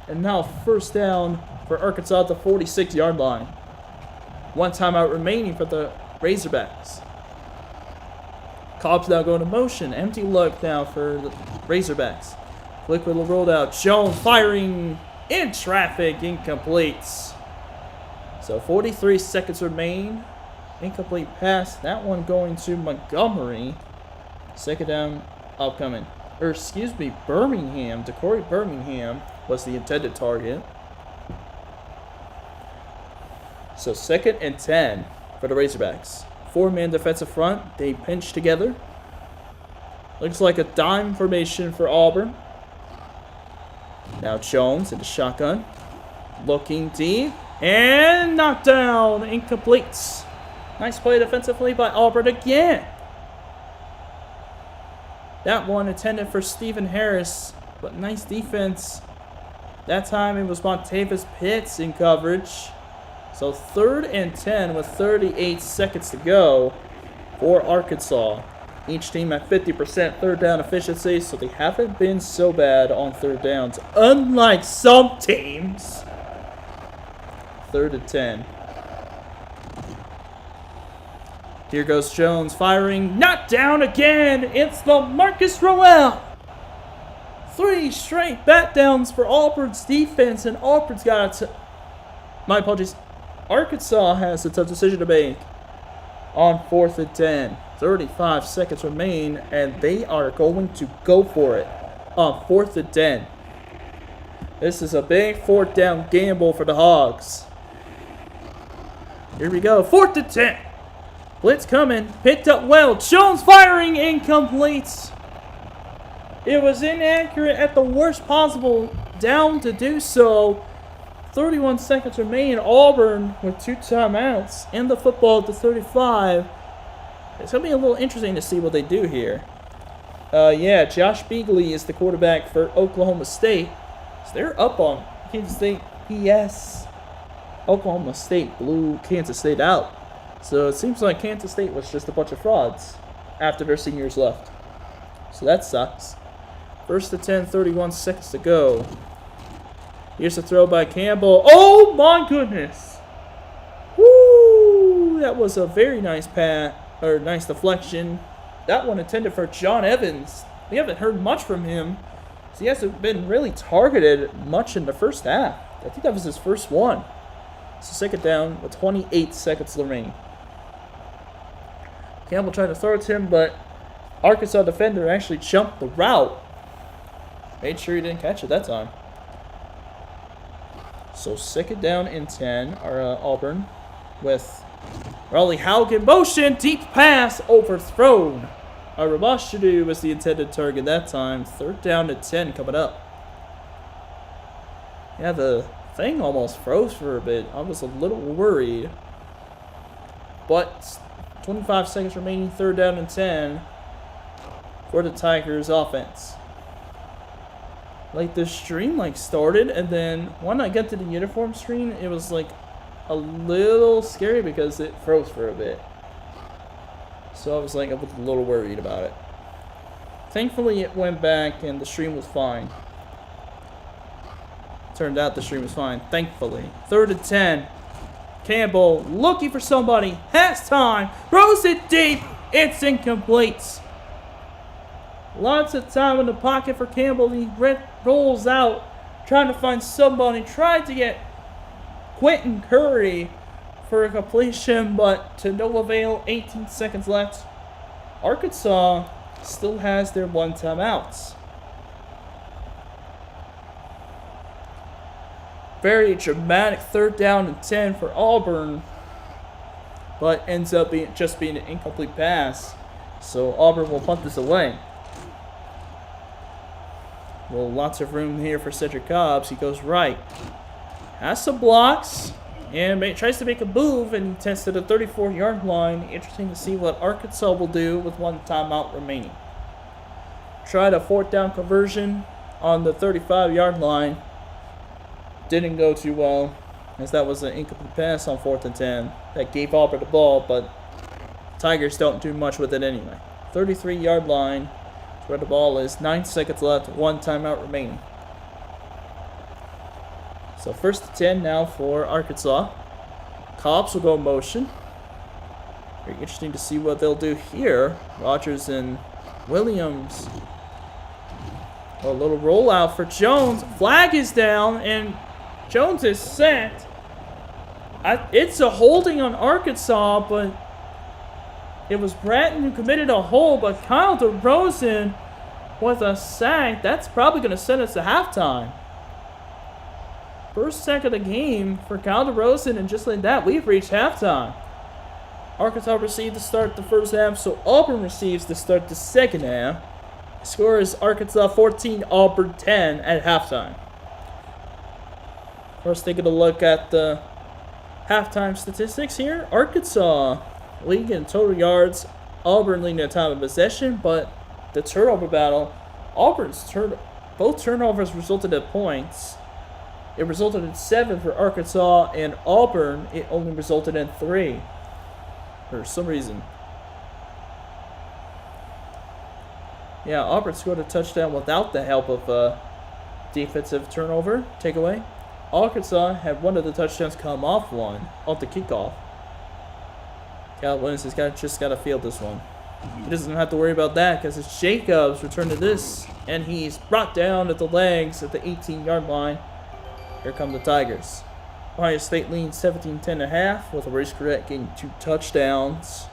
And now first down for Arkansas at the 46-yard line. One timeout remaining for the Razorbacks. Cobbs now going to motion. Empty look now for the Razorbacks. Flick with a rolled out. Jones firing in traffic. Incomplete. So 43 seconds remain. Incomplete pass. That one going to Montgomery. Second down upcoming. Birmingham. DeCorey Birmingham was the intended target. So 2nd and 10 for the Razorbacks. 4-man defensive front. They pinch together. Looks like a dime formation for Auburn. Now Jones in the shotgun. Looking deep. And knocked down. Incomplete. Nice play defensively by Auburn again. That one intended for Stephen Harris. But nice defense. That time it was Montavis Pitts in coverage. So 3rd and 10 with 38 seconds to go for Arkansas. Each team at 50% third down efficiency, so they haven't been so bad on third downs, unlike some teams. 3rd and 10. Here goes Jones firing, not down again. It's the Marcus Rowell. 3 straight bat downs for Auburn's defense, and Auburn's got my apologies. Arkansas has a tough decision to make on 4th and 10. 35 seconds remain, and they are going to go for it on 4th and 10. This is a big 4th down gamble for the Hogs. Here we go. 4th and 10. Blitz coming. Picked up well. Jones firing. Incomplete. It was inaccurate at the worst possible down to do so. 31 seconds remain. Auburn with 2 timeouts and the football at the 35. It's going to be a little interesting to see what they do here. Josh Beagley is the quarterback for Oklahoma State. So they're up on Kansas State. P.S. Oklahoma State blew Kansas State out. So it seems like Kansas State was just a bunch of frauds after their seniors left. So that sucks. 1st and 10, 31 seconds to go. Here's a throw by Campbell. Oh my goodness! Woo! That was a very nice pass, or nice deflection. That one intended for John Evans. We haven't heard much from him. So he hasn't been really targeted much in the first half. I think that was his first one. So 2nd down with 28 seconds remaining. Campbell tried to throw it to him, but Arkansas defender actually jumped the route. Made sure he didn't catch it that time. So 2nd down and 10 are Auburn with Raleigh Haug in motion. Deep pass overthrown. Ramashadu was the intended target that time. 3rd down and 10 coming up. Yeah, the thing almost froze for a bit. I was a little worried. But 25 seconds remaining. 3rd down and 10 for the Tigers offense. Like the stream started, and then when I got to the uniform screen, it was like a little scary because it froze for a bit. So I was like, I was a little worried about it. Thankfully, it went back and the stream was fine. Turned out the stream was fine, thankfully. 3rd and 10. Campbell looking for somebody. Has time. Throws it deep. It's incomplete. Lots of time in the pocket for Campbell. He rolls out, trying to find somebody. Tried to get Quentin Curry for a completion, but to no avail. 18 seconds left. Arkansas still has their 1 timeout. Very dramatic 3rd down and 10 for Auburn, but ends up being an incomplete pass. So Auburn will punt this away. Well, lots of room here for Cedric Cobbs. He goes right, has some blocks, and tries to make a move, and he tests at the 34-yard line. Interesting to see what Arkansas will do with 1 timeout remaining. Tried a 4th down conversion on the 35-yard line. Didn't go too well, as that was an incomplete pass on 4th and 10. That gave Auburn the ball, but Tigers don't do much with it anyway. 33-yard line is where the ball is. 9 seconds left, 1 timeout remaining. So 1st and 10 now for Arkansas. Cobbs will go in motion. Very interesting to see what they'll do here. Rogers and Williams. A little rollout for Jones. Flag is down, and Jones is sacked. It's a holding on Arkansas, but it was Bratton who committed a hold, but Kyle DeRozan with a sack. That's probably going to send us to halftime. First sack of the game for Kyle DeRozan, and just like that, we've reached halftime. Arkansas received to start the first half, so Auburn receives to start the second half. The score is Arkansas 14, Auburn 10 at halftime. First, taking a look at the halftime statistics here. Arkansas leading in total yards, Auburn leading in time of possession, but the turnover battle, both turnovers resulted in points. It resulted in 7 for Arkansas, and Auburn, it only resulted in 3 for some reason. Yeah, Auburn scored a touchdown without the help of a defensive turnover takeaway. Arkansas had one of the touchdowns come off the kickoff. Cal Williams has just got to field this one. He doesn't have to worry about that because it's Jacobs return to this, and he's brought down at the legs at the 18-yard line. Here come the Tigers. Ohio State leads 17-10.5 with a race cadet getting 2 touchdowns.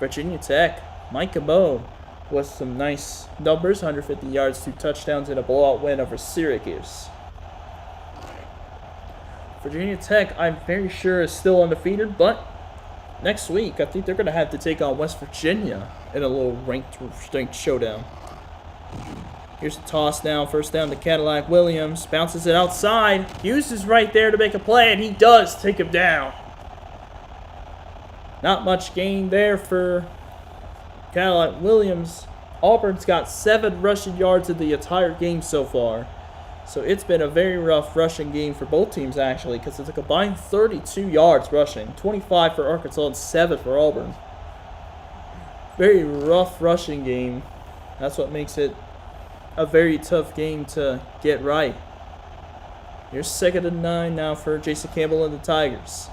Virginia Tech, Micah Moe with some nice numbers, 150 yards, 2 touchdowns, and a blowout win over Syracuse. Virginia Tech, I'm very sure, is still undefeated, but next week, I think they're going to have to take on West Virginia in a little ranked showdown. Here's a toss down, first down to Cadillac. Williams bounces it outside. Hughes is right there to make a play, and he does take him down. Not much gain there for Cadillac Williams. Auburn's got 7 rushing yards in the entire game so far. So it's been a very rough rushing game for both teams, actually, because it's a combined 32 yards rushing. 25 for Arkansas and 7 for Auburn. Very rough rushing game. That's what makes it a very tough game to get right. Here's 2nd and 9 now for Jason Campbell and the Tigers.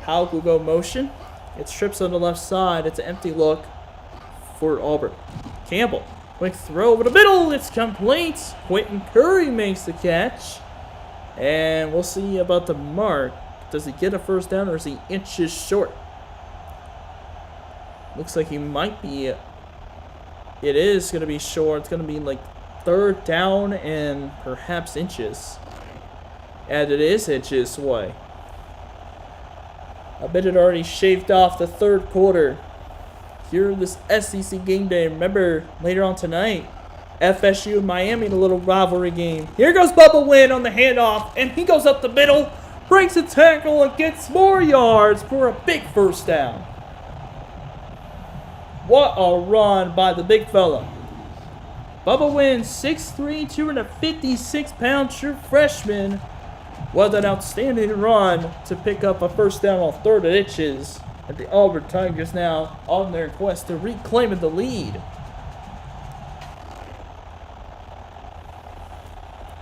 Howell will go motion. It trips on the left side. It's an empty look for Auburn. Campbell. Quick throw over the middle. It's complete. Quentin Curry makes the catch. And we'll see about the mark. Does he get a first down or is he inches short? Looks like he might be. It is going to be short. It's going to be like 3rd down and perhaps inches. And it is inches away. I bet it already shaved off the 3rd quarter. Here in this SEC game day. Remember, later on tonight, FSU and Miami in a little rivalry game. Here goes Bubba Wynn on the handoff, and he goes up the middle, breaks a tackle, and gets more yards for a big first down. What a run by the big fella. Bubba Wynn, 6'3", 256-pound true freshman, What an outstanding run to pick up a first down on 3rd and inches. And the Auburn Tigers now on their quest to reclaim the lead.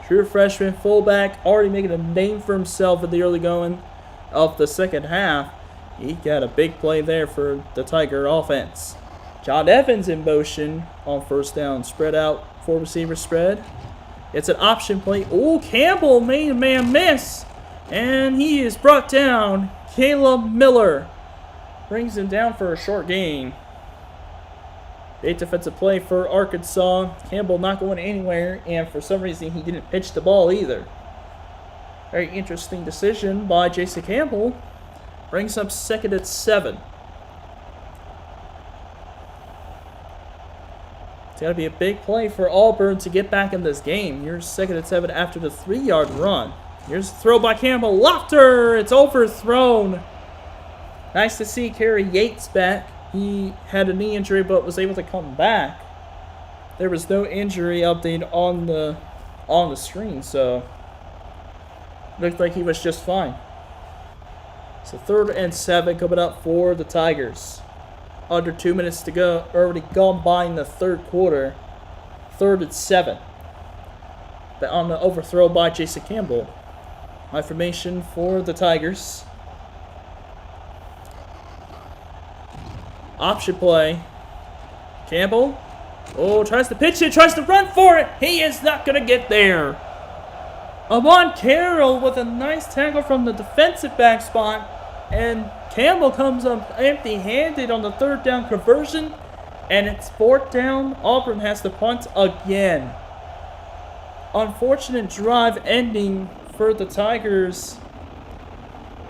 True freshman fullback, already making a name for himself in the early going of the second half. He got a big play there for the Tiger offense. John Evans in motion on first down. Spread out, 4 receiver spread. It's an option play. Oh, Campbell made a man miss. And he is brought down. Caleb Miller brings him down for a short gain. Big defensive play for Arkansas. Campbell not going anywhere, and for some reason he didn't pitch the ball either. Very interesting decision by Jason Campbell. Brings up 2nd and 7. It's got to be a big play for Auburn to get back in this game. Here's 2nd and 7 after the 3-yard run. Here's a throw by Campbell. Lofter! It's overthrown. Nice to see Kerry Yates back. He had a knee injury but was able to come back. There was no injury update on the screen, so looked like he was just fine. So 3rd and 7 coming up for the Tigers. Under 2 minutes to go. Already gone by in the 3rd quarter. 3rd and 7. But on the overthrow by Jason Campbell. High formation for the Tigers. Option play. Campbell. Oh, tries to pitch it. Tries to run for it. He is not going to get there. Amon Carroll with a nice tackle from the defensive back spot. And Campbell comes up empty-handed on the 3rd down conversion. And it's 4th down. Auburn has to punt again. Unfortunate drive ending for the Tigers,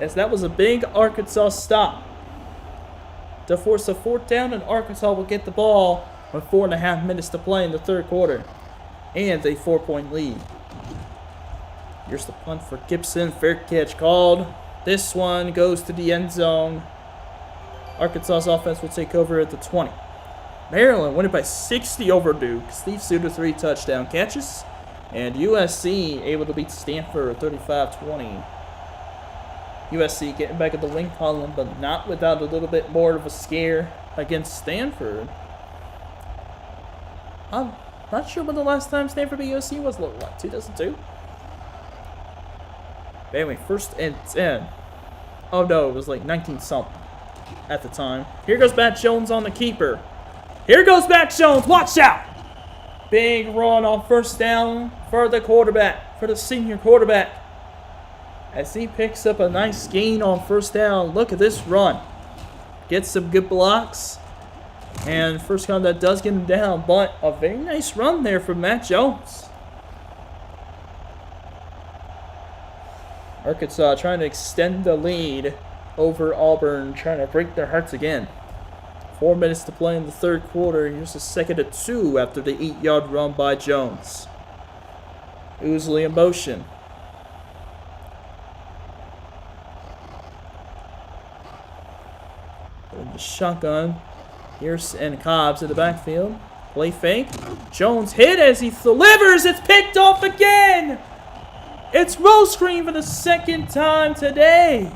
as that was a big Arkansas stop to force a 4th down, and Arkansas will get the ball with 4.5 minutes to play in the 3rd quarter and a 4-point lead. Here's the punt for Gibson. Fair catch called. This one goes to the end zone. Arkansas's offense will take over at the 20. Maryland winning by 60 over Duke. Steve Suter 3 touchdown catches. And USC able to beat Stanford 35-20. USC getting back at the win column, but not without a little bit more of a scare against Stanford. I'm not sure when the last time Stanford beat USC was. What, 2002? But anyway, 1st and 10. Oh no, it was like 19-something at the time. Here goes Matt Jones on the keeper. Here goes Matt Jones. Watch out! Big run on 1st down for the quarterback, for the senior quarterback. As he picks up a nice gain on 1st down. Look at this run. Gets some good blocks. And first down that does get him down. But a very nice run there from Matt Jones. Arkansas trying to extend the lead over Auburn. Trying to break their hearts again. 4 minutes to play in the 3rd quarter. Here's a 2nd and 2 after the 8-yard run by Jones. Oosley in motion. In the shotgun. Here's and Cobbs in the backfield. Play fake. Jones hit as he delivers. It's picked off again. It's roll screen for the 2nd time today.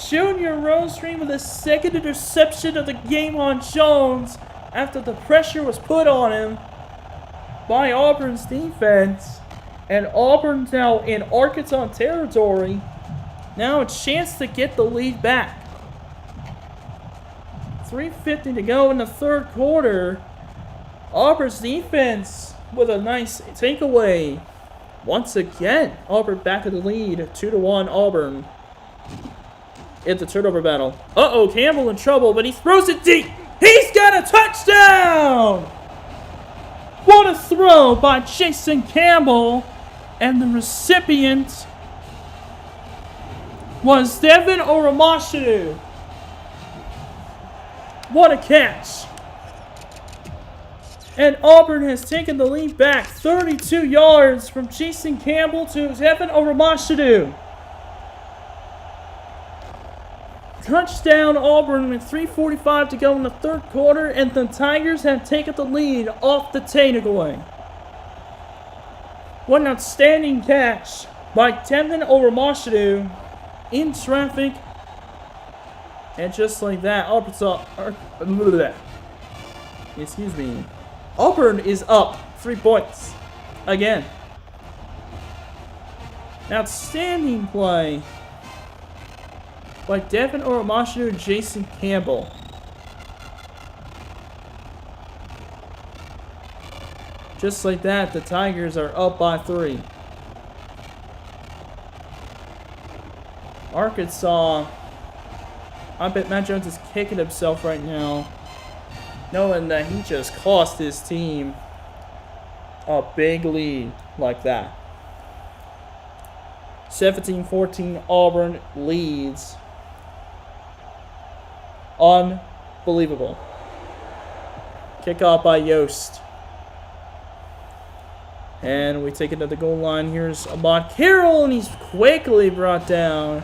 Junior Rosestream with the 2nd interception of the game on Jones after the pressure was put on him by Auburn's defense. And Auburn's now in Arkansas territory. Now a chance to get the lead back. 3:50 to go in the 3rd quarter. Auburn's defense with a nice takeaway. Once again, Auburn back in the lead. 2-1 Auburn. In the turnover battle. Uh-oh, Campbell in trouble, but he throws it deep. He's got a touchdown! What a throw by Jason Campbell. And the recipient was Devin Oramashidu. What a catch. And Auburn has taken the lead back 32 yards from Jason Campbell to Devin Oramashidu. Touchdown Auburn with 3:45 to go in the 3rd quarter, and the Tigers have taken the lead off the takeaway. What an outstanding catch by Devin over Marshall in traffic. And just like that, Auburn is up 3 points again. Outstanding play by Devin Oromashu and Jason Campbell. Just like that, the Tigers are up by 3. Arkansas, I bet Matt Jones is kicking himself right now, knowing that he just cost his team a big lead like that. 17-14 Auburn leads. Unbelievable. Kickoff by Yost. And we take it to the goal line. Here's Ahmad Carroll, and he's quickly brought down.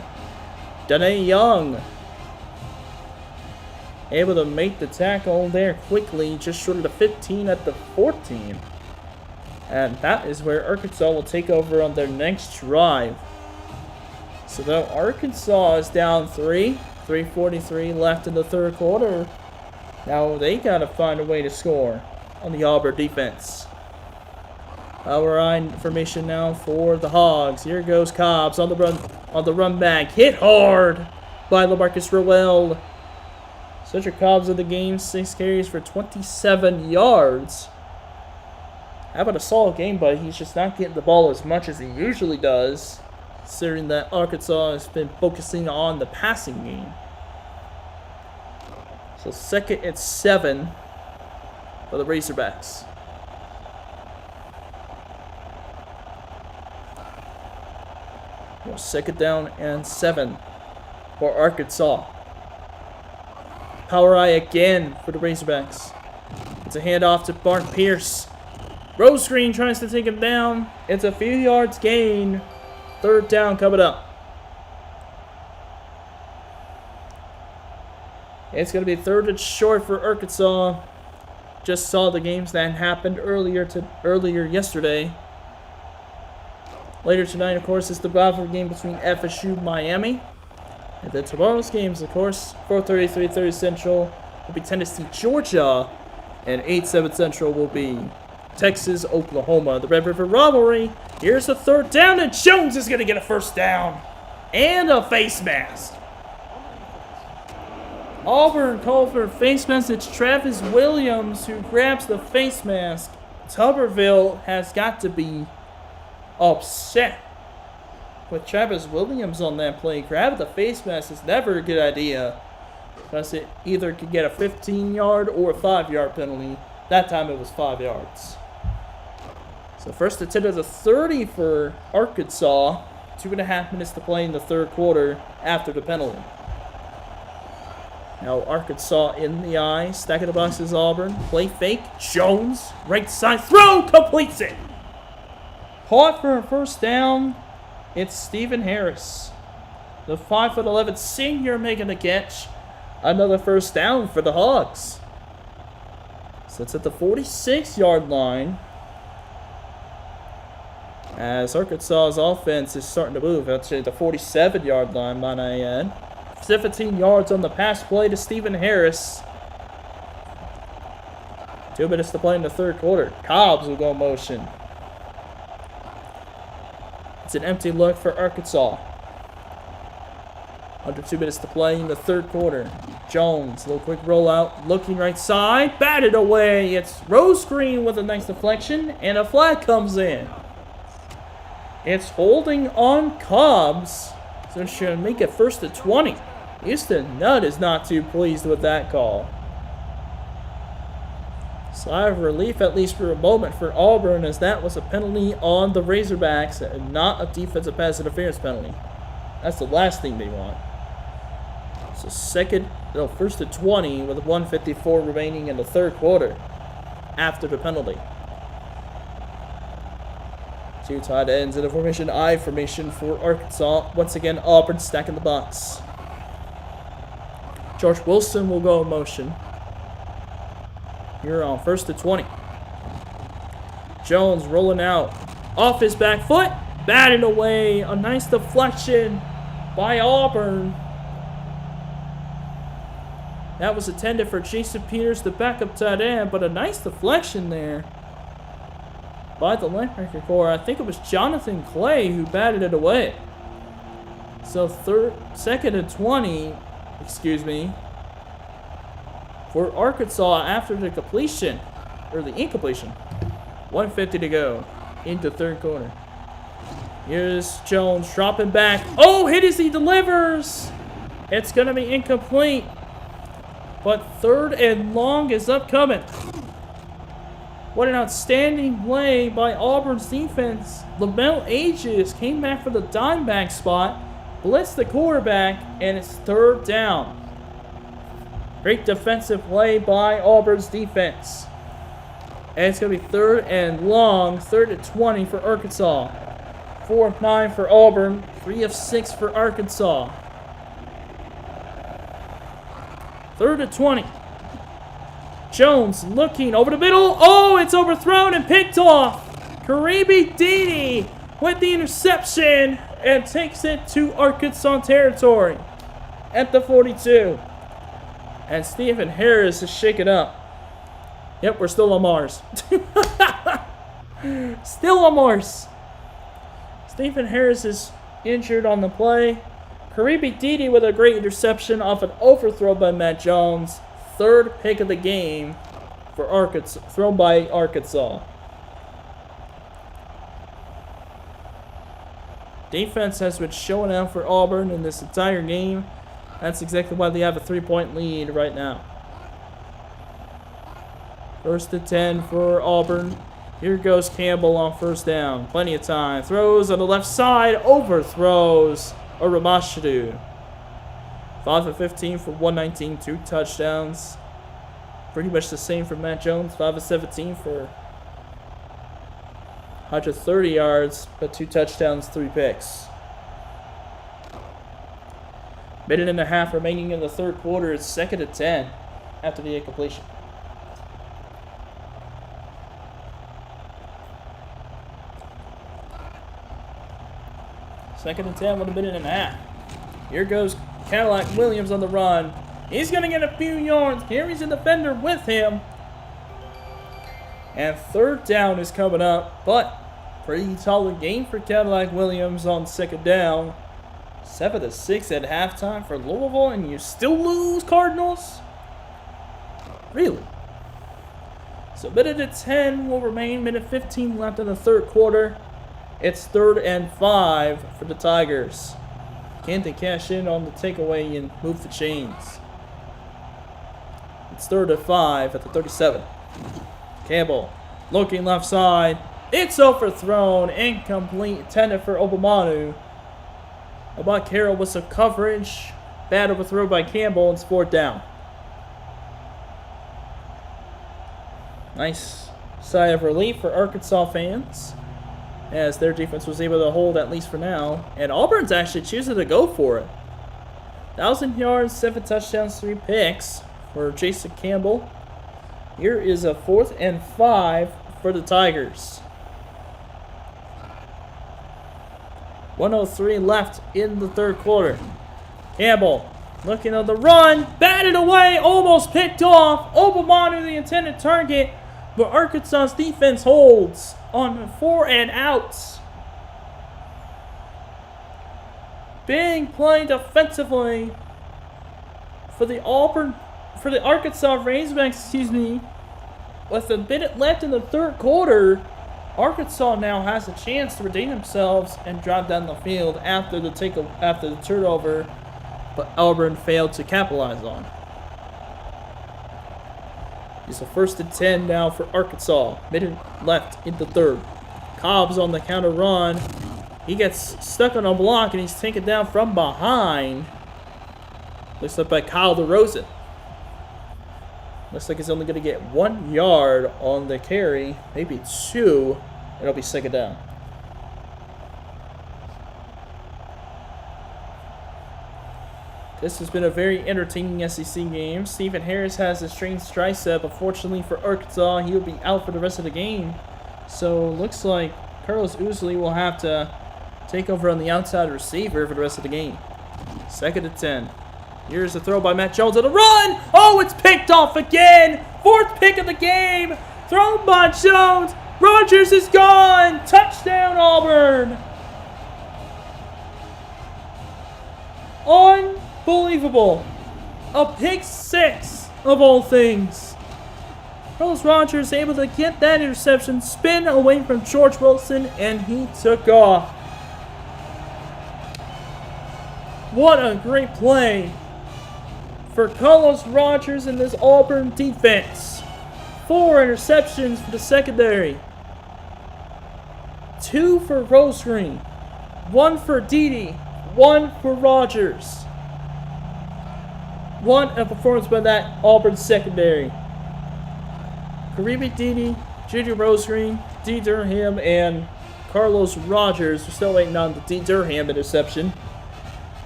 Danae Young able to make the tackle there quickly, just short of the 15 at the 14. And that is where Arkansas will take over on their next drive. So though Arkansas is down 3:43 left in the third quarter, now they got to find a way to score on the Auburn defense. Our information now for the Hogs. Here goes Cobbs on the run back. Hit hard by LaMarcus Rowell. Cedric Cobbs in the game, 6 carries for 27 yards. Having a solid game, but he's just not getting the ball as much as he usually does, considering that Arkansas has been focusing on the passing game. So 2nd and 7 for the Razorbacks. Well, 2nd down and 7 for Arkansas. Power eye again for the Razorbacks. It's a handoff to Barton Pierce. Rose Green tries to take him down. It's a few yards gain. 3rd down coming up. It's going to be 3rd and short for Arkansas. Just saw the games that happened earlier yesterday. Later tonight, of course, is the rivalry game between FSU and Miami. And then tomorrow's games, of course, 4:30, 3:30 Central will be Tennessee, Georgia. And 8-7 Central will be Texas, Oklahoma. The Red River rivalry. Here's the 3rd down, and Jones is going to get a 1st down. And a face mask. Auburn called for a face mask. It's Travis Williams who grabs the face mask. Tuberville has got to be upset with Travis Williams on that play. Grabbing the face mask is never a good idea, because it either could get a 15-yard or a 5-yard penalty. That time it was 5 yards. So 1st and 10 to the 30 for Arkansas. 2.5 minutes to play in the 3rd quarter after the penalty. Now Arkansas in the eye. Stacking the boxes, Auburn. Play fake. Jones. Right side throw. Completes it. Caught for a 1st down. It's Stephen Harris, the 5'11" senior, making the catch. Another 1st down for the Hogs. So it's at the 46-yard line. As Arkansas's offense is starting to move. Actually, the 47-yard line, might I add. 17 yards on the pass play to Stephen Harris. 2 minutes to play in the 3rd quarter. Cobbs will go motion. It's an empty look for Arkansas. Under 2 minutes to play in the 3rd quarter. Jones, little quick rollout, looking right side, batted away. It's Rose Green with a nice deflection, and a flag comes in. It's holding on Cobbs, so it's going to make it 1st and 20. Houston Nutt is not too pleased with that call. Sigh of relief, at least for a moment, for Auburn, as that was a penalty on the Razorbacks and not a defensive pass interference penalty. That's the last thing they want. So 1st and 20 with 1:54 remaining in the 3rd quarter after the penalty. 2 tight ends in a formation, I formation for Arkansas. Once again, Auburn stacking the box. George Wilson will go in motion. Here on 1st and 20. Jones rolling out off his back foot. Batted away. A nice deflection by Auburn. That was intended for Jason Peters, the backup tight end, but a nice deflection there by the linebacker core. I think it was Jonathan Clay who batted it away. So second and 20, for Arkansas after the completion, or the incompletion. 1:50 to go into third quarter. Here's Jones dropping back. Oh, hit as he delivers. It's going to be incomplete. But third and long is upcoming. What an outstanding play by Auburn's defense. LaMelo Ages came back for the dime back spot, blitzed the quarterback, and it's third down. Great defensive play by Auburn's defense. And it's going to be third and long, third and 20 for Arkansas. 4 of 9 for Auburn, 3 of 6 for Arkansas. Third and 20. Jones looking over the middle. Oh, it's overthrown and picked off. Karibi Dede with the interception and takes it to Arkansas territory at the 42. And Stephen Harris is shaken up. Yep, we're still on Mars. Still on Mars. Stephen Harris is injured on the play. Karibi Dede with a great interception off an overthrow by Matt Jones. Third pick of the game for Arkansas, thrown by Arkansas. Defense has been showing out for Auburn in this entire game. That's exactly why they have a 3-point lead right now. First and 10 for Auburn. Here goes Campbell on first down. Plenty of time. Throws on the left side. Overthrows Oramashadu. 5 of 15 for 119. 2 touchdowns. Pretty much the same for Matt Jones. 5 of 17 for 130 yards, but 2 touchdowns, 3 picks. Minute and a half remaining in the third quarter. It's second and 10 after the incompletion. Second and 10 with a minute and a half. Here goes Cadillac Williams on the run. He's going to get a few yards. Carries a defender with him. And third down is coming up. But pretty solid game for Cadillac Williams on second down. 7-6 at halftime for Louisville. And you still lose, Cardinals? Really? So minute and 10 will remain. Minute 15 left in the third quarter. It's third and 5 for the Tigers. Can they cash in on the takeaway and move the chains? It's third and 5 at the 37. Campbell looking left side. It's overthrown. Incomplete. Intended for Obamanu. About Carroll with some coverage. Bad overthrow by Campbell, and it's fourth down. Nice sigh of relief for Arkansas fans, as their defense was able to hold at least for now. And Auburn's actually choosing to go for it. 1,000 yards, 7 touchdowns, 3 picks for Jason Campbell. Here is a 4th and 5 for the Tigers. 1:03 left in the third quarter. Campbell looking on the run. Batted away, almost picked off. Obamanu the intended target, but Arkansas's defense holds on 4 and outs. Big play defensively for the Arkansas Razorbacks, With a minute left in the third quarter, Arkansas now has a chance to redeem themselves and drive down the field after the turnover, but Auburn failed to capitalize on. It's a 1st and 10 now for Arkansas. Minute left in the third. Cobb's on the counter run. He gets stuck on a block and he's taken down from behind. Looks like by Kyle DeRozan. Looks like he's only going to get 1 yard on the carry, maybe 2. It'll be second down. This has been a very entertaining SEC game. Stephen Harris has a strained tricep. Unfortunately for Arkansas, he'll be out for the rest of the game. So looks like Carlos Ousley will have to take over on the outside receiver for the rest of the game. 2nd and 10. Here's a throw by Matt Jones and a run. Oh, it's picked off again. 4th pick of the game. Thrown by Jones. Rogers is gone. Touchdown, Auburn. Unbelievable. A pick 6 of all things. Carlos Rogers able to get that interception, spin away from George Wilson, and he took off. What a great play for Carlos Rogers and this Auburn defense. 4 interceptions for the secondary. 2 for Rosegreen. 1 for Dede. 1 for Rogers. What a performance by that Auburn secondary. Karibi Dede, Juju Rosegreen, D. Durham, and Carlos Rogers. We're still waiting on the D. Durham interception.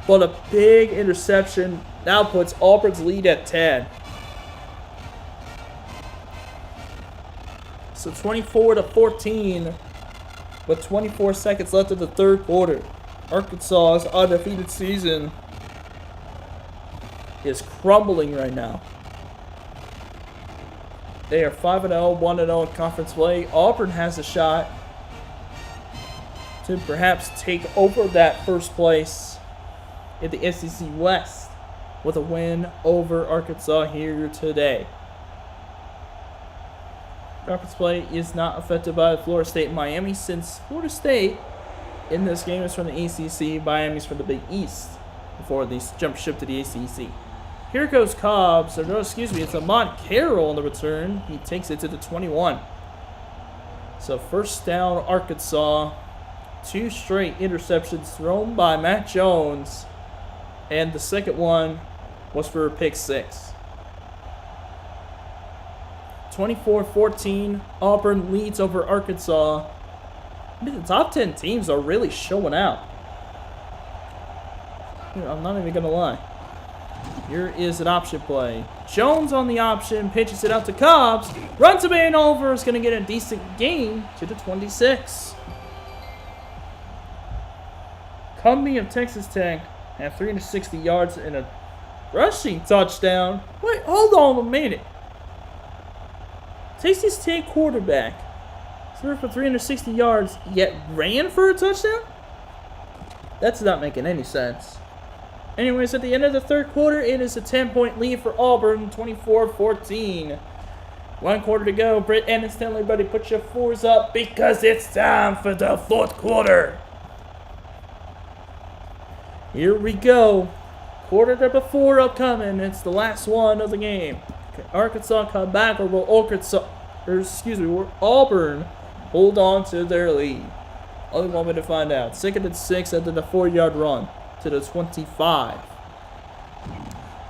But a big interception now puts Auburn's lead at 10. So 24-14 with 24 seconds left in the 3rd quarter. Arkansas's undefeated season is crumbling right now. They are 5-0, 1-0 in conference play. Auburn has a shot to perhaps take over that first place in the SEC West with a win over Arkansas here today. Conference play is not affected by Florida State and Miami, since Florida State in this game is from the ACC, Miami's from the Big East before they jump ship to the ACC. Here goes Cobbs, or no, excuse me, it's Ahmad Carroll on the return. He takes it to the 21. So 1st down, Arkansas. 2 straight interceptions thrown by Matt Jones. And the second one was for a pick 6. 24-14, Auburn leads over Arkansas. I mean, the top 10 teams are really showing out. I'm not even going to lie. Here is an option play. Jones on the option, pitches it out to Cobbs. Runs a man over, is going to get a decent gain to the 26. Cumbie of Texas Tech had 360 yards and a rushing touchdown. Wait, hold on a minute. Texas Tech quarterback threw for 360 yards, yet ran for a touchdown? That's not making any sense. Anyways, at the end of the 3rd quarter, it is a 10-point lead for Auburn, 24-14. 1 quarter to go. Britt Ennis, tell everybody, put your 4s up because it's time for the 4th quarter. Here we go. Quarter number 4 upcoming. It's the last one of the game. Can Arkansas come back, or will Auburn hold on to their lead? Only one way to find out. 2nd and 6 after the 4-yard run to the 25.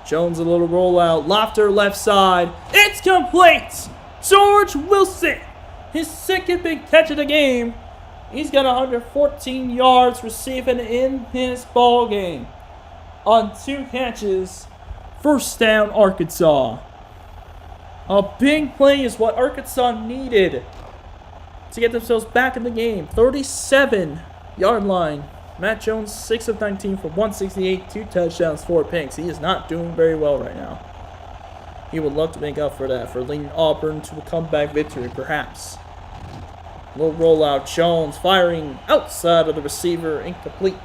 Jones a little rollout. Lofter left side. It's complete. George Wilson, his 2nd big catch of the game. He's got 114 yards receiving in his ball game on 2 catches. 1st down, Arkansas. A big play is what Arkansas needed to get themselves back in the game. 37-yard line. Matt Jones, 6 of 19 for 168, 2 touchdowns, 4 picks. He is not doing very well right now. He would love to make up for that, for leading Auburn to a comeback victory, perhaps. Little rollout. Jones firing outside of the receiver, incomplete.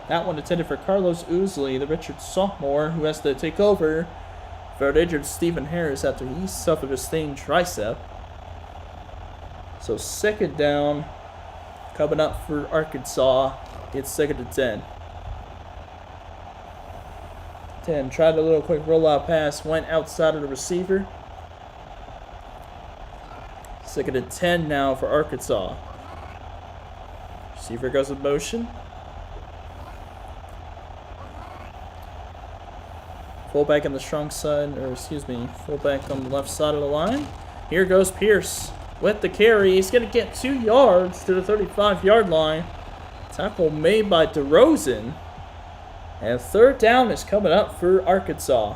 That one intended for Carlos Ousley, the Richard sophomore, who has to take over for the injured Stephen Harris after he suffered a stained tricep. So 2nd down coming up for Arkansas. It's 2nd and 10. 10 tried a little quick rollout pass, went outside of the receiver. 2nd and 10 now for Arkansas. Receiver goes in motion. Fullback on the strong side, or excuse me, fullback on the left side of the line. Here goes Pierce with the carry. He's going to get 2 yards to the 35-yard line. Tackle made by DeRozan. And 3rd down is coming up for Arkansas.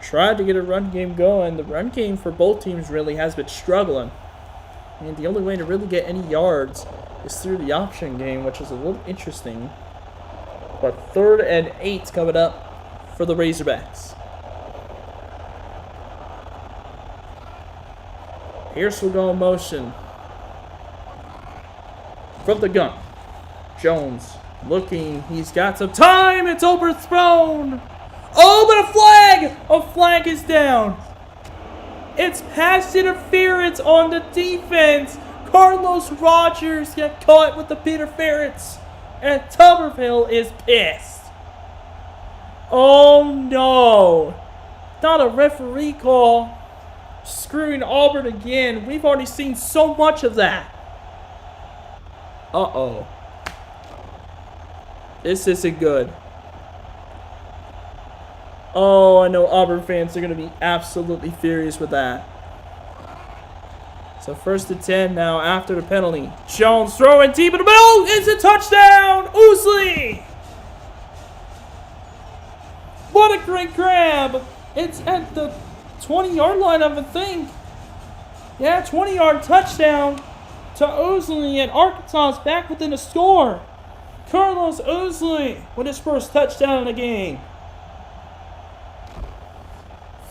Tried to get a run game going. The run game for both teams really has been struggling. And the only way to really get any yards is through the option game, which is a little interesting. But 3rd and 8 coming up for the Razorbacks. Pierce will go in motion. From the gun. Jones looking. He's got some time. It's overthrown. Oh, but a flag! A flag is down. It's pass interference on the defense. Carlos Rogers got caught with the interference. And Tuberville is pissed. Oh no. Not a referee call. Screwing Auburn again. We've already seen so much of that. Uh-oh. This isn't good. Oh, I know Auburn fans are going to be absolutely furious with that. So 1st and 10 now after the penalty. Jones throwing deep in the middle. It's a touchdown. Ousley. What a great grab. It's at the 20-yard line, I would think. Yeah, 20-yard touchdown to Ousley, and Arkansas is back within a score. Carlos Ousley with his first touchdown in the game.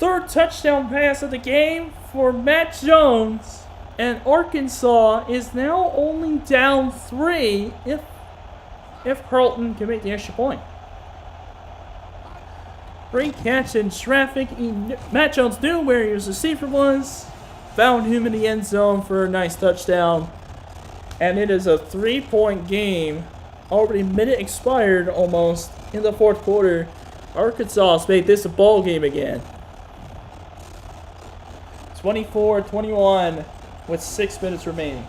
3rd touchdown pass of the game for Matt Jones. And Arkansas is now only down 3 if Carlton can make the extra point. Great catch in traffic. Matt Jones knew where his receiver was. Found him in the end zone for a nice touchdown. And it is a 3-point game. Already minute expired almost in the 4th quarter. Arkansas has made this a ball game again. 24-21 with 6 minutes remaining.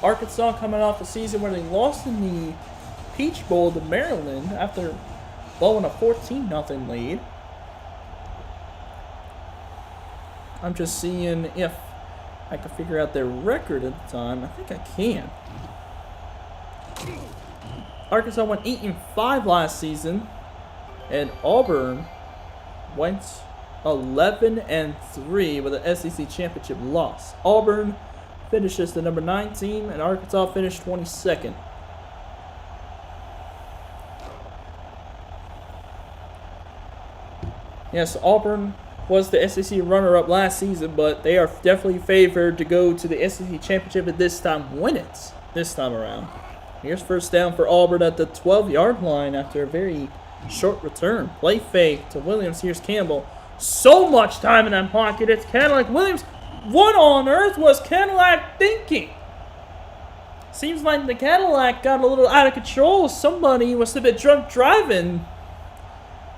Arkansas coming off a season where they lost in the Peach Bowl to Maryland after blowing a 14-0 lead. I'm just seeing if I can figure out their record at the time. I think I can. Arkansas went 8-5 last season, and Auburn went 11-3 with an SEC championship loss. Auburn finishes the number 9 team, and Arkansas finished 22nd. Yes, Auburn was the SEC runner-up last season, but they are definitely favored to go to the SEC championship and this time win it this time around. Here's first down for Auburn at the 12-yard line after a very short return. Play fake to Williams. Here's Campbell. So much time in that pocket. It's Cadillac. Williams. What on earth was Cadillac thinking? Seems like the Cadillac got a little out of control. Somebody was a bit drunk driving,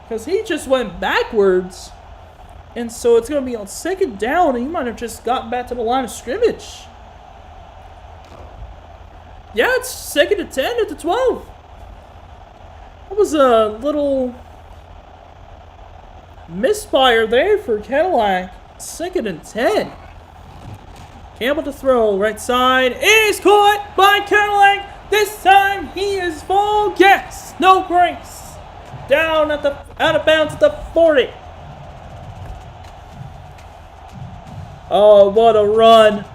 because he just went backwards. And so it's going to be on 2nd down, and he might have just gotten back to the line of scrimmage. Yeah, it's 2nd and 10 at the 12. That was a little misfire there for Cadillac. 2nd and 10. Campbell to throw, right side. Is caught by Cadillac. This time he is full gas. No brakes. Down at the out of bounds at the 40. Oh, what a run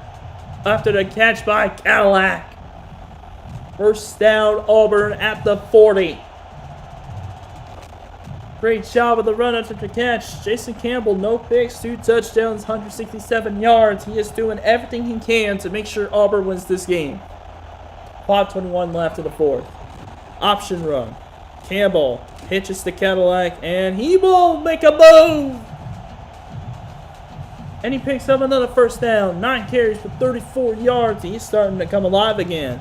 after the catch by Cadillac. First down, Auburn at the 40. Great job of the run after the catch. Jason Campbell, no picks, 2 touchdowns, 167 yards. He is doing everything he can to make sure Auburn wins this game. 5:21 left in the 4th. Option run. Campbell pitches to Cadillac, and he will make a move. And he picks up another first down. 9 carries for 34 yards. He's starting to come alive again.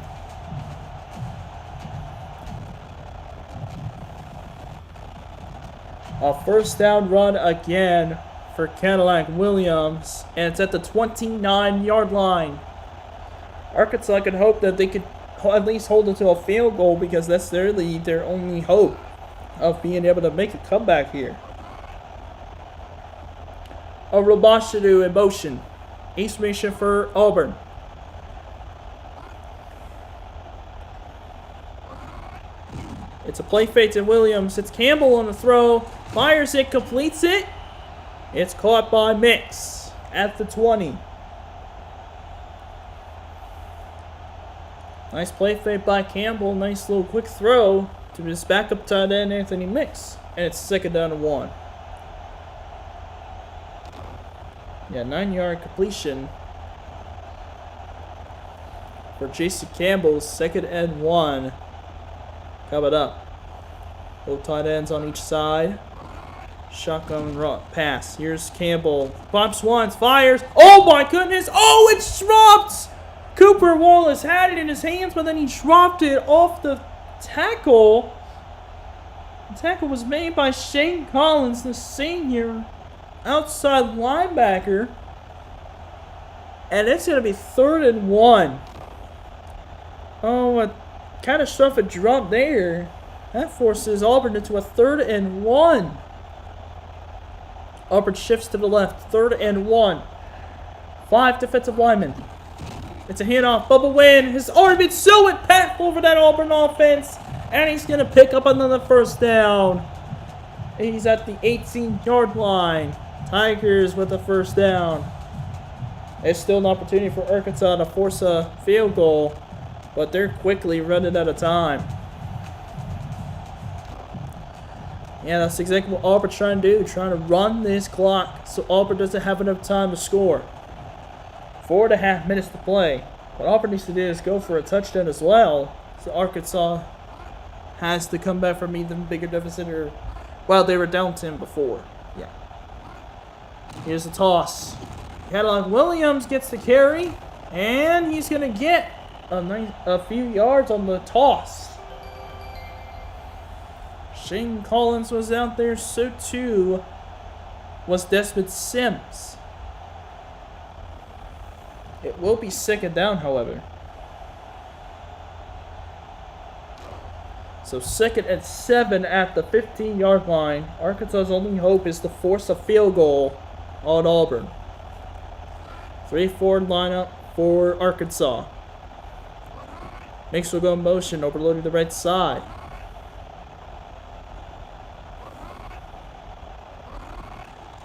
A first down run again for Cadillac Williams, and it's at the 29-yard line. Arkansas could hope that they could at least hold it to a field goal, because that's their lead, their only hope of being able to make a comeback here. A Robashadu in motion. Ace mission for Auburn. It's a play fake to Williams. It's Campbell on the throw. Fires it, completes it. It's caught by Mix. at the 20. Nice play fake by Campbell. Nice little quick throw to his backup tight end, Anthony Mix. And it's 2nd down and 1. Yeah, 9-yard completion for J.C. Campbell. 2nd and 1. Coming up. Both tight ends on each side. Shotgun pass. Here's Campbell. Pops once. Fires. Oh my goodness. Oh, it's dropped. Cooper Wallace had it in his hands, but then he dropped it off the tackle. The tackle was made by Shane Collins, the senior outside linebacker. And it's going to be 3rd and 1. Oh, what kind of stuff a drop there. That forces Auburn into a 3rd and 1. Auburn shifts to the left. 3rd and 1. 5 defensive linemen. It's a handoff. Bubba Wynn has already been so impactful over that Auburn offense. And he's going to pick up another 1st down. He's at the 18-yard line. Tigers with a 1st down. There's still an opportunity for Arkansas to force a field goal, but they're quickly running out of time. Yeah, that's exactly what Auburn's trying to do. Trying to run this clock so Auburn doesn't have enough time to score. 4.5 minutes to play. What Auburn needs to do is go for a touchdown as well. So Arkansas has to come back from even bigger deficit, or, well, they were down 10 before. Yeah. Here's the toss. Cadillac Williams gets the carry, and he's going to get a few yards on the toss. Shane Collins was out there, so too was Desmond Sims. It will be 2nd down, however. So 2nd and 7 at the 15-yard line. Arkansas's only hope is to force a field goal on Auburn. 3-4 lineup for Arkansas. Mix will go in motion, overloading the right side.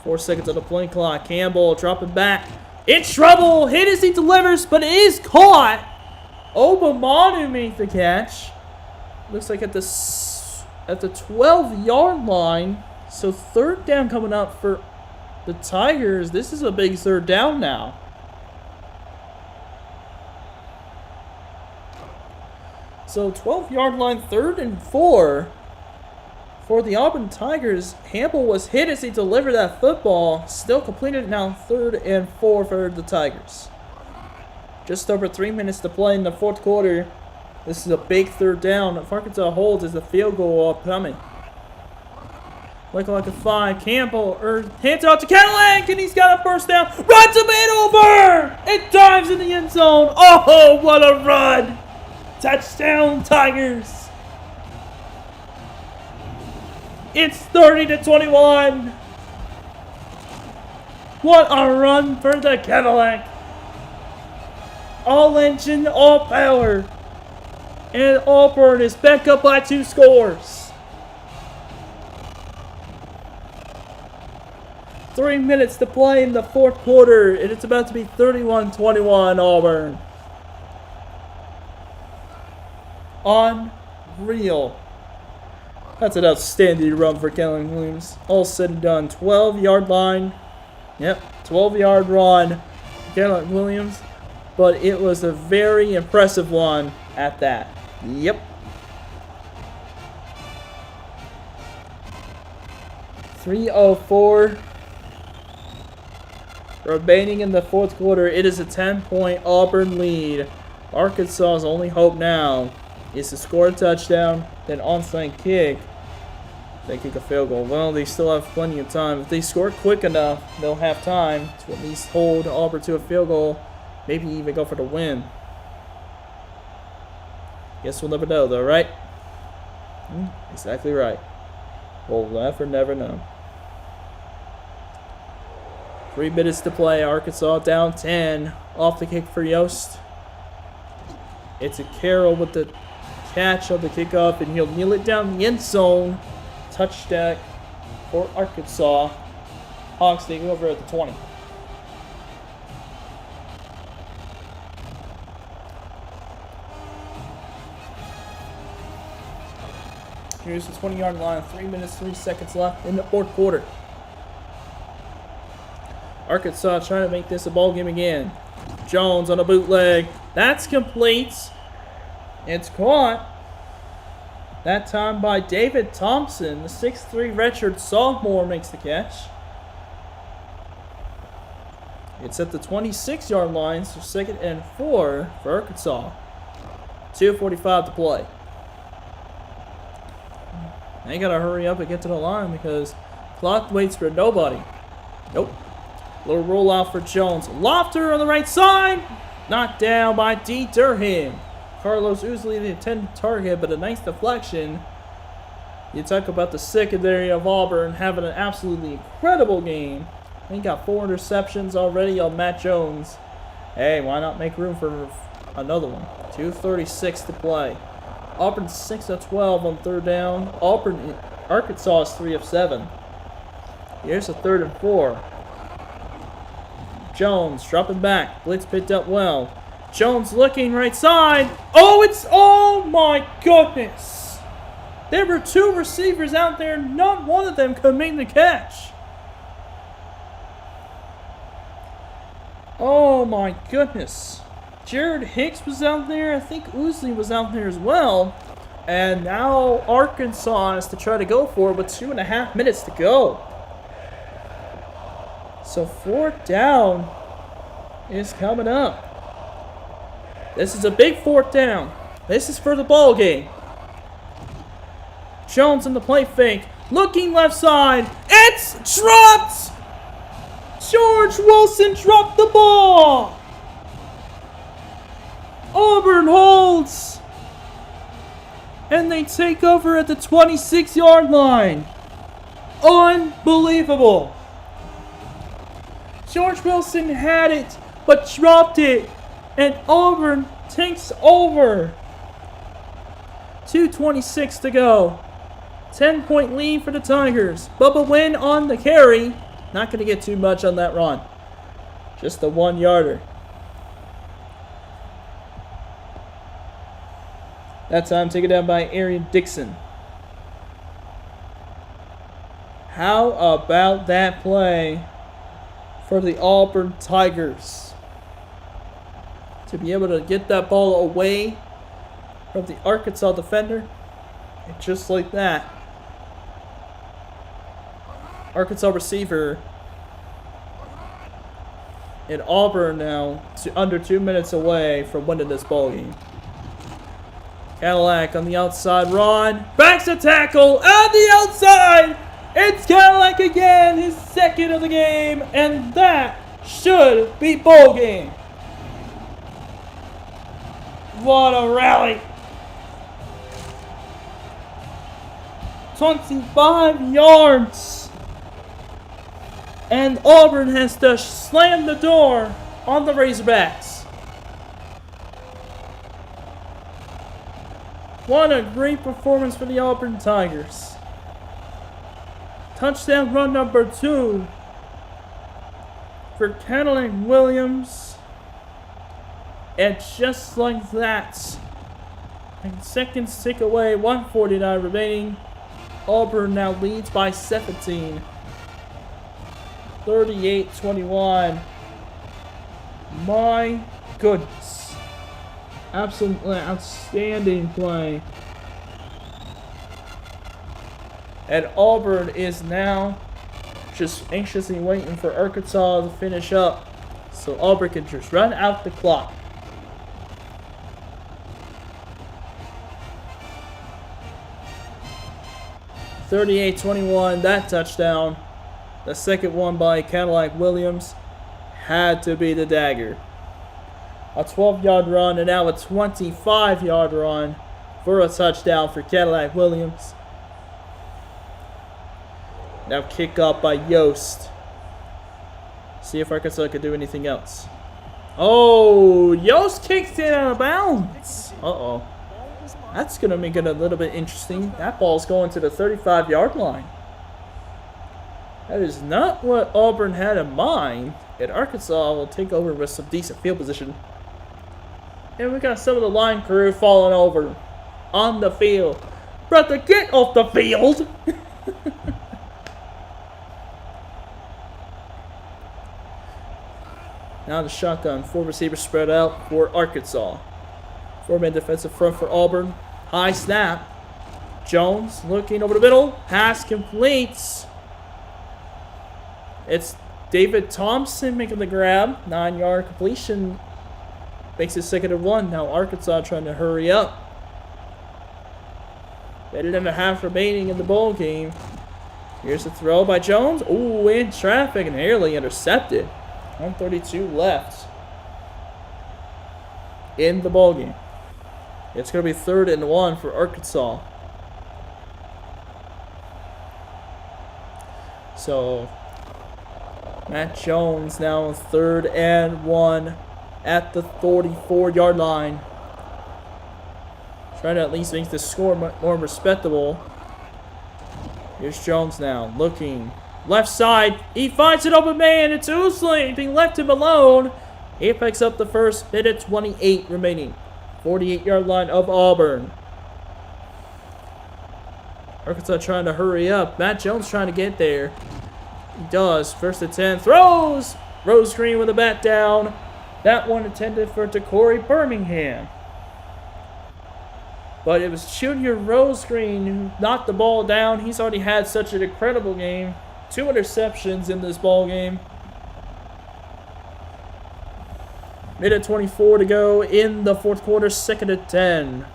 Four seconds on the playing clock. Campbell dropping back. In trouble. Hit as he delivers, but it is caught. Obamanu made the catch. Looks like at the 12-yard line. So 3rd down coming up for the Tigers. This is a big 3rd down now. So 12-yard line, 3rd and 4 for the Auburn Tigers. Campbell was hit as he delivered that football. Still completed now 3rd and 4 for the Tigers. Just over 3 minutes to play in the 4th quarter. This is a big 3rd down. If Arkansas holds, is the field goal upcoming. Looking like a 5. Campbell hands out to Cadillac, and he's got a 1st down. Runs him in over! It dives in the end zone. Oh, what a run! Touchdown, Tigers! It's 30-21. What a run for the Cadillac! All engine, all power. And Auburn is back up by 2 scores. 3 minutes to play in the 4th quarter, and it's about to be 31-21 Auburn. Unreal. That's an outstanding run for Cadillac Williams. All said and done. 12-yard line. Yep, 12-yard run. Cadillac Williams. But it was a very impressive one at that. Yep. 3:04 remaining in the 4th quarter. It is a 10-point Auburn lead. Arkansas's only hope now is to score a touchdown, then onside kick. They kick a field goal. Well, they still have plenty of time. If they score quick enough, they'll have time to at least hold Auburn to a field goal. Maybe even go for the win. Guess we'll never know, though, right? Exactly right. We'll never know. 3 minutes to play. Arkansas down 10. Off the kick for Yost. It's a Carroll with the catch on the kickoff, and he'll kneel it down the end zone. Touchdown for Arkansas. Hawks taking over at the 20. Here's the 20-yard line. 3 minutes, 3 seconds left in the fourth quarter. Arkansas trying to make this a ball game again. Jones on a bootleg. That's complete. It's caught. That time by David Thompson. The 6'3" redshirt sophomore makes the catch. It's at the 26-yard line, so 2nd and 4 for Arkansas. 2:45 to play. They gotta hurry up and get to the line because clock waits for nobody. Nope. Little rollout for Jones. Lofter on the right side. Knocked down by D. Durham. Carlos Uzley the intended target, but a nice deflection. You talk about the secondary of Auburn having an absolutely incredible game. He got 4 interceptions already on Matt Jones. Hey, why not make room for another one? 2:36 to play. Auburn 6 of 12 on 3rd down. Arkansas is 3 of 7. Here's a 3rd and 4. Jones dropping back. Blitz picked up well. Jones looking right side. Oh my goodness. There were 2 receivers out there. Not one of them could make the catch. Oh my goodness. Jared Hicks was out there. I think Uzley was out there as well. And now Arkansas has to try to go for it with 2.5 minutes to go. So 4th down is coming up. This is a big 4th down. This is for the ball game. Jones in the play fake. Looking left side. It's dropped! George Wilson dropped the ball! Auburn holds! And they take over at the 26-yard line. Unbelievable. George Wilson had it, but dropped it. And Auburn takes over. 2:26 to go. 10-point lead for the Tigers. Bubba Wynn on the carry. Not going to get too much on that run. Just a 1-yarder. That time taken down by Arian Dixon. How about that play for the Auburn Tigers? To be able to get that ball away from the Arkansas defender. And just like that, Arkansas receiver in Auburn now under 2 minutes away from winning this ball game. Cadillac on the outside run. Backs a tackle on the outside. It's Cadillac again, his 2nd of the game. And that should be ball game. What a rally. 25 yards. And Auburn has to slam the door on the Razorbacks. What a great performance for the Auburn Tigers. Touchdown run number 2 for Cadillac Williams. And just like that, and seconds tick away, 1:49 remaining. Auburn now leads by 17. 38-21. My goodness. Absolutely outstanding play. And Auburn is now just anxiously waiting for Arkansas to finish up so Auburn can just run out the clock. (38-21), that touchdown. The second one by Cadillac Williams had to be the dagger. A 12-yard run and now a 25-yard run for a touchdown for Cadillac Williams. Now kick up by Yost. See if Arkansas could do anything else. Oh, Yost kicks it out of bounds. Uh-oh. That's going to make it a little bit interesting. That ball's going to the 35-yard line. That is not what Auburn had in mind. And Arkansas will take over with some decent field position. And we got some of the line crew falling over on the field. Brother, get off the field! Now the shotgun. 4 receivers spread out for Arkansas. 4-man defensive front for Auburn. High snap. Jones looking over the middle. Pass completes. It's David Thompson making the grab. 9-yard completion. Makes it 2nd and 1. Now Arkansas trying to hurry up. Minute and a half remaining in the ball game. Here's the throw by Jones. Ooh, in traffic and nearly intercepted. 1:32 left in the ball game. It's going to be 3rd and 1 for Arkansas. So Matt Jones now 3rd and 1 at the 44-yard line. Trying to at least make the score more respectable. Here's Jones now looking left side. He finds an open man. It's Usling. They left him alone. He picks up the first. Minute 28 remaining. 48-yard line of Auburn. Arkansas trying to hurry up. Matt Jones trying to get there. He does. 1st and 10. Throws. Rose Green with a bat down. That one intended for Corey Birmingham. But it was Junior Rose Green who knocked the ball down. He's already had such an incredible game. 2 interceptions in this ball game. Minute 24 to go in the 4th quarter, 2nd and 10.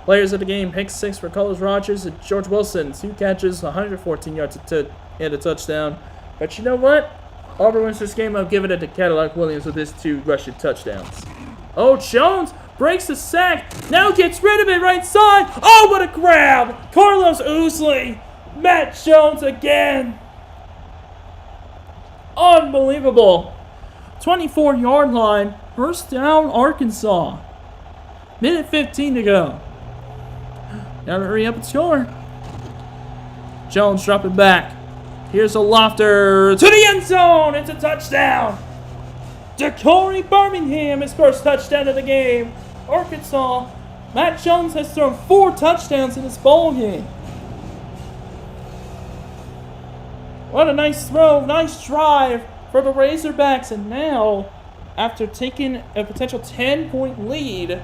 Players of the game, pick 6 for Carlos Rogers and George Wilson. 2 catches, 114 yards and a touchdown. But you know what? Auburn wins this game. I'm giving it to Cadillac Williams with his 2 rushing touchdowns. Oh, Jones breaks the sack. Now gets rid of it right side. Oh, what a grab. Carlos Usling. Matt Jones again. Unbelievable. 24-yard line. 1st down, Arkansas. Minute 15 to go. Gotta hurry up and score. Jones dropping back. Here's a lofter to the end zone. It's a touchdown. Corey Birmingham, his first touchdown of the game. Arkansas. Matt Jones has thrown 4 touchdowns in this ball game. What a nice throw, nice drive for the Razorbacks. And now, after taking a potential 10-point lead,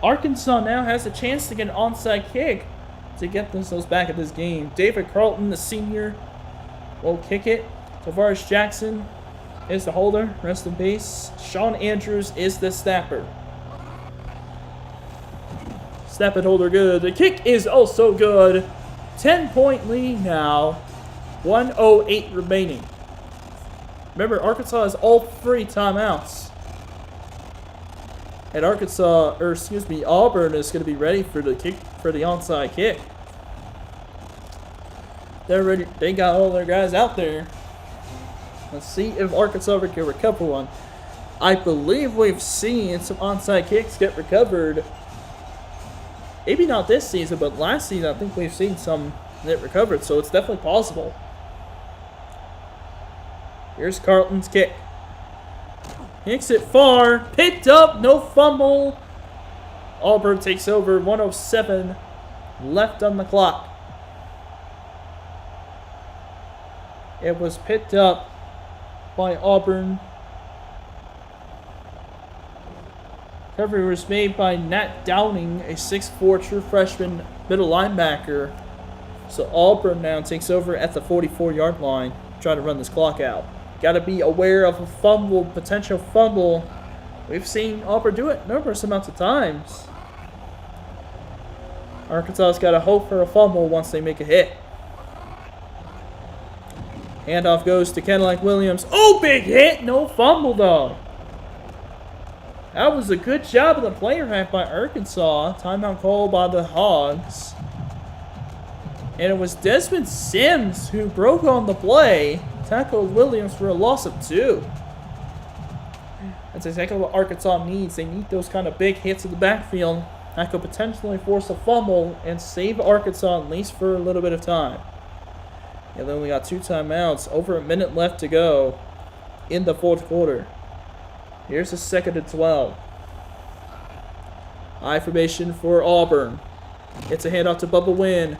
Arkansas now has a chance to get an onside kick to get themselves back at this game. David Carlton, the senior, will kick it. Tavares Jackson is the holder. Rest in peace. Sean Andrews is the snapper. Snap it, holder good. The kick is also good. 10-point lead now. 1:08 remaining. Remember, Arkansas has all 3 timeouts. And Auburn is going to be ready for the kick, for the onside kick. They're ready. They got all their guys out there. Let's see if Arkansas can recover one. I believe we've seen some onside kicks get recovered. Maybe not this season, but last season I think we've seen some get recovered, so it's definitely possible. Here's Carlton's kick. Kicks it far. Picked up. No fumble. Auburn takes over. 1:07 left on the clock. It was picked up by Auburn. Recovery was made by Nat Downing, a 6'4" true freshman middle linebacker. So Auburn now takes over at the 44-yard line, trying to run this clock out. Got to be aware of a fumble, potential fumble. We've seen Auburn do it numerous amounts of times. Arkansas's got to hope for a fumble once they make a hit. Handoff goes to Cadillac Williams. Oh, big hit! No fumble, though. That was a good job of the player half by Arkansas. Timeout call by the Hogs. And it was Desmond Sims who broke on the play. Tackled Williams for a loss of 2. That's exactly what Arkansas needs. They need those kind of big hits in the backfield that could potentially force a fumble and save Arkansas at least for a little bit of time. Yeah, they only got 2 timeouts. Over a minute left to go in the 4th quarter. Here's the 2nd and 12. High formation for Auburn. It's a handoff to Bubba Wynn.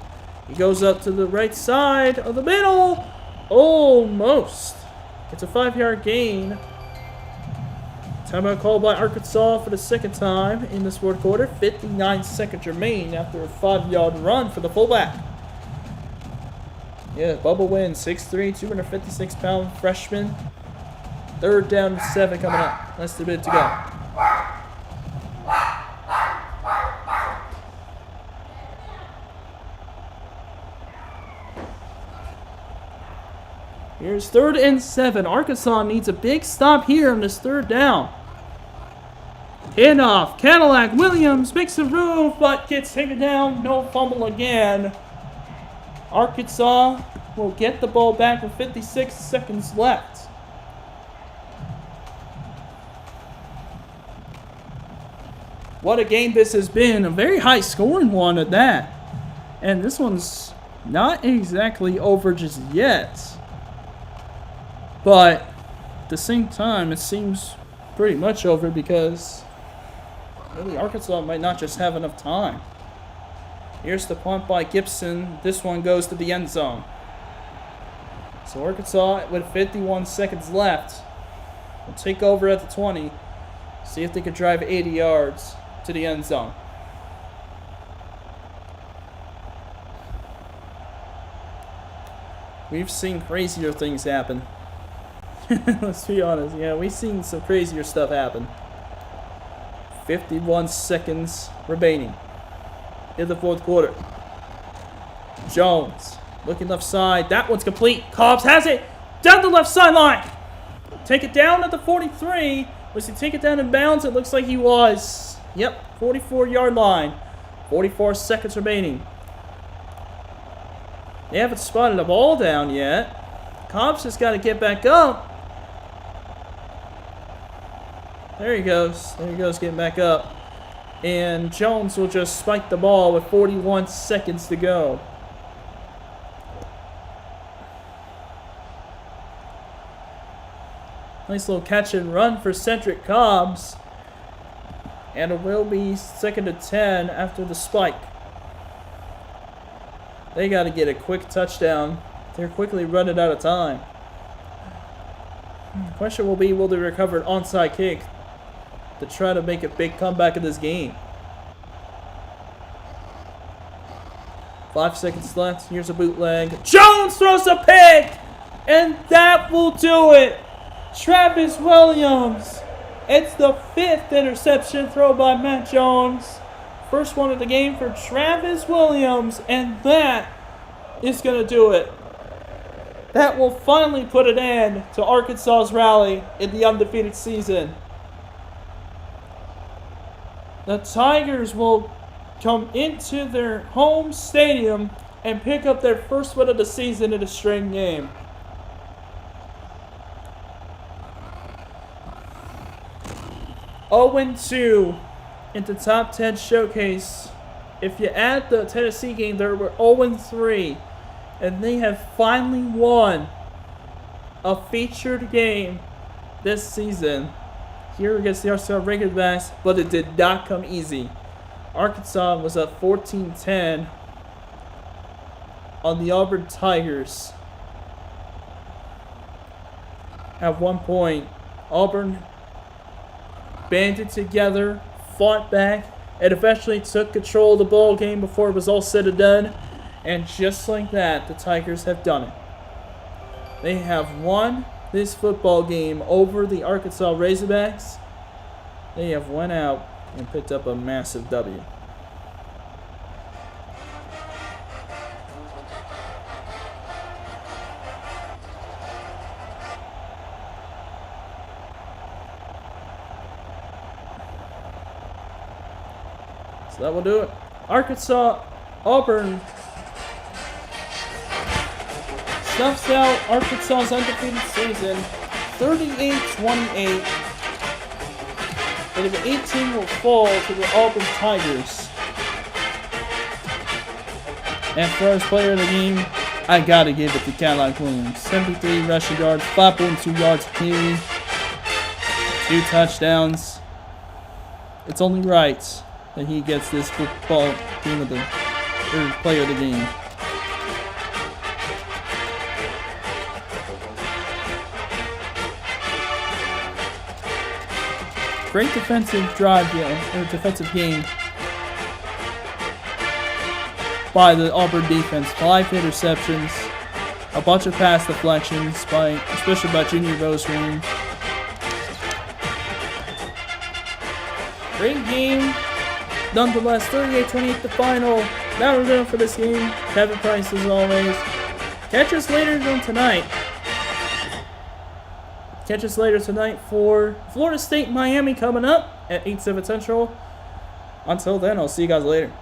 He goes up to the right side of the middle. Almost. It's a 5-yard gain. Timeout called by Arkansas for the second time in this fourth quarter. 59 seconds remain after a 5-yard run for the fullback. Yeah, Bubba Wynn, 6'3", 256-pound freshman. 3rd down and 7 coming up. Less than a minute to go. Here's 3rd and 7. Arkansas needs a big stop here on this 3rd down. Handoff. Cadillac Williams makes a move, but gets taken down. No fumble again. Arkansas will get the ball back with 56 seconds left. What a game this has been. A very high scoring one at that. And this one's not exactly over just yet. But at the same time, it seems pretty much over because really Arkansas might not just have enough time. Here's the punt by Gibson. This one goes to the end zone. So Arkansas, with 51 seconds left, will take over at the 20. See if they can drive 80 yards to the end zone. We've seen crazier things happen. Let's be honest. Yeah, we've seen some crazier stuff happen. 51 seconds remaining in the fourth quarter. Jones looking left side. That one's complete. Cobbs has it down the left sideline. Take it down at the 43. Was he take it down in bounds? It looks like he was. Yep, 44-yard line. 44 seconds remaining. They haven't spotted the ball down yet. Cobbs has got to get back up. There he goes. There he goes, getting back up. And Jones will just spike the ball with 41 seconds to go. Nice little catch and run for Cedric Cobbs. And it will be 2nd and 10 after the spike. They got to get a quick touchdown. They're quickly running out of time. The question will be, will they recover an onside kick to try to make a big comeback in this game? 5 seconds left. Here's a bootleg. Jones throws a pick! And that will do it! Travis Williams. It's the 5th interception thrown by Matt Jones. First one of the game for Travis Williams. And that is going to do it. That will finally put an end to Arkansas's rally in the undefeated season. The Tigers will come into their home stadium and pick up their first win of the season in a string game. (0-2) in the top 10 showcase. If you add the Tennessee game, they were 0-3. And they have finally won a featured game this season here against the Arkansas Razorbacks, but it did not come easy. Arkansas was up 14-10 on the Auburn Tigers. At one point, Auburn banded together, fought back, and eventually took control of the ball game before it was all said and done. And just like that, the Tigers have done it. They have won this football game over the Arkansas Razorbacks. They have went out and picked up a massive W. So that will do it. Auburn snuffs out Arkansas's undefeated season 38-28. And the 18 will fall to the Auburn Tigers. And first player of the game, I gotta give it to Cadillac Williams. 73 rushing yards, 5.2 yards per carry, 2 touchdowns. It's only right that he gets this football team of the or player of the game. Great defensive drive, or defensive game by the Auburn defense. 5 interceptions, a bunch of pass deflections, especially by Junior Rosegreen. Great game. Nonetheless, 38-28 the final. That was it for this game. Kevin Price as always. Catch us later tonight. Catch us later tonight for Florida State Miami coming up at 8/7 Central. Until then, I'll see you guys later.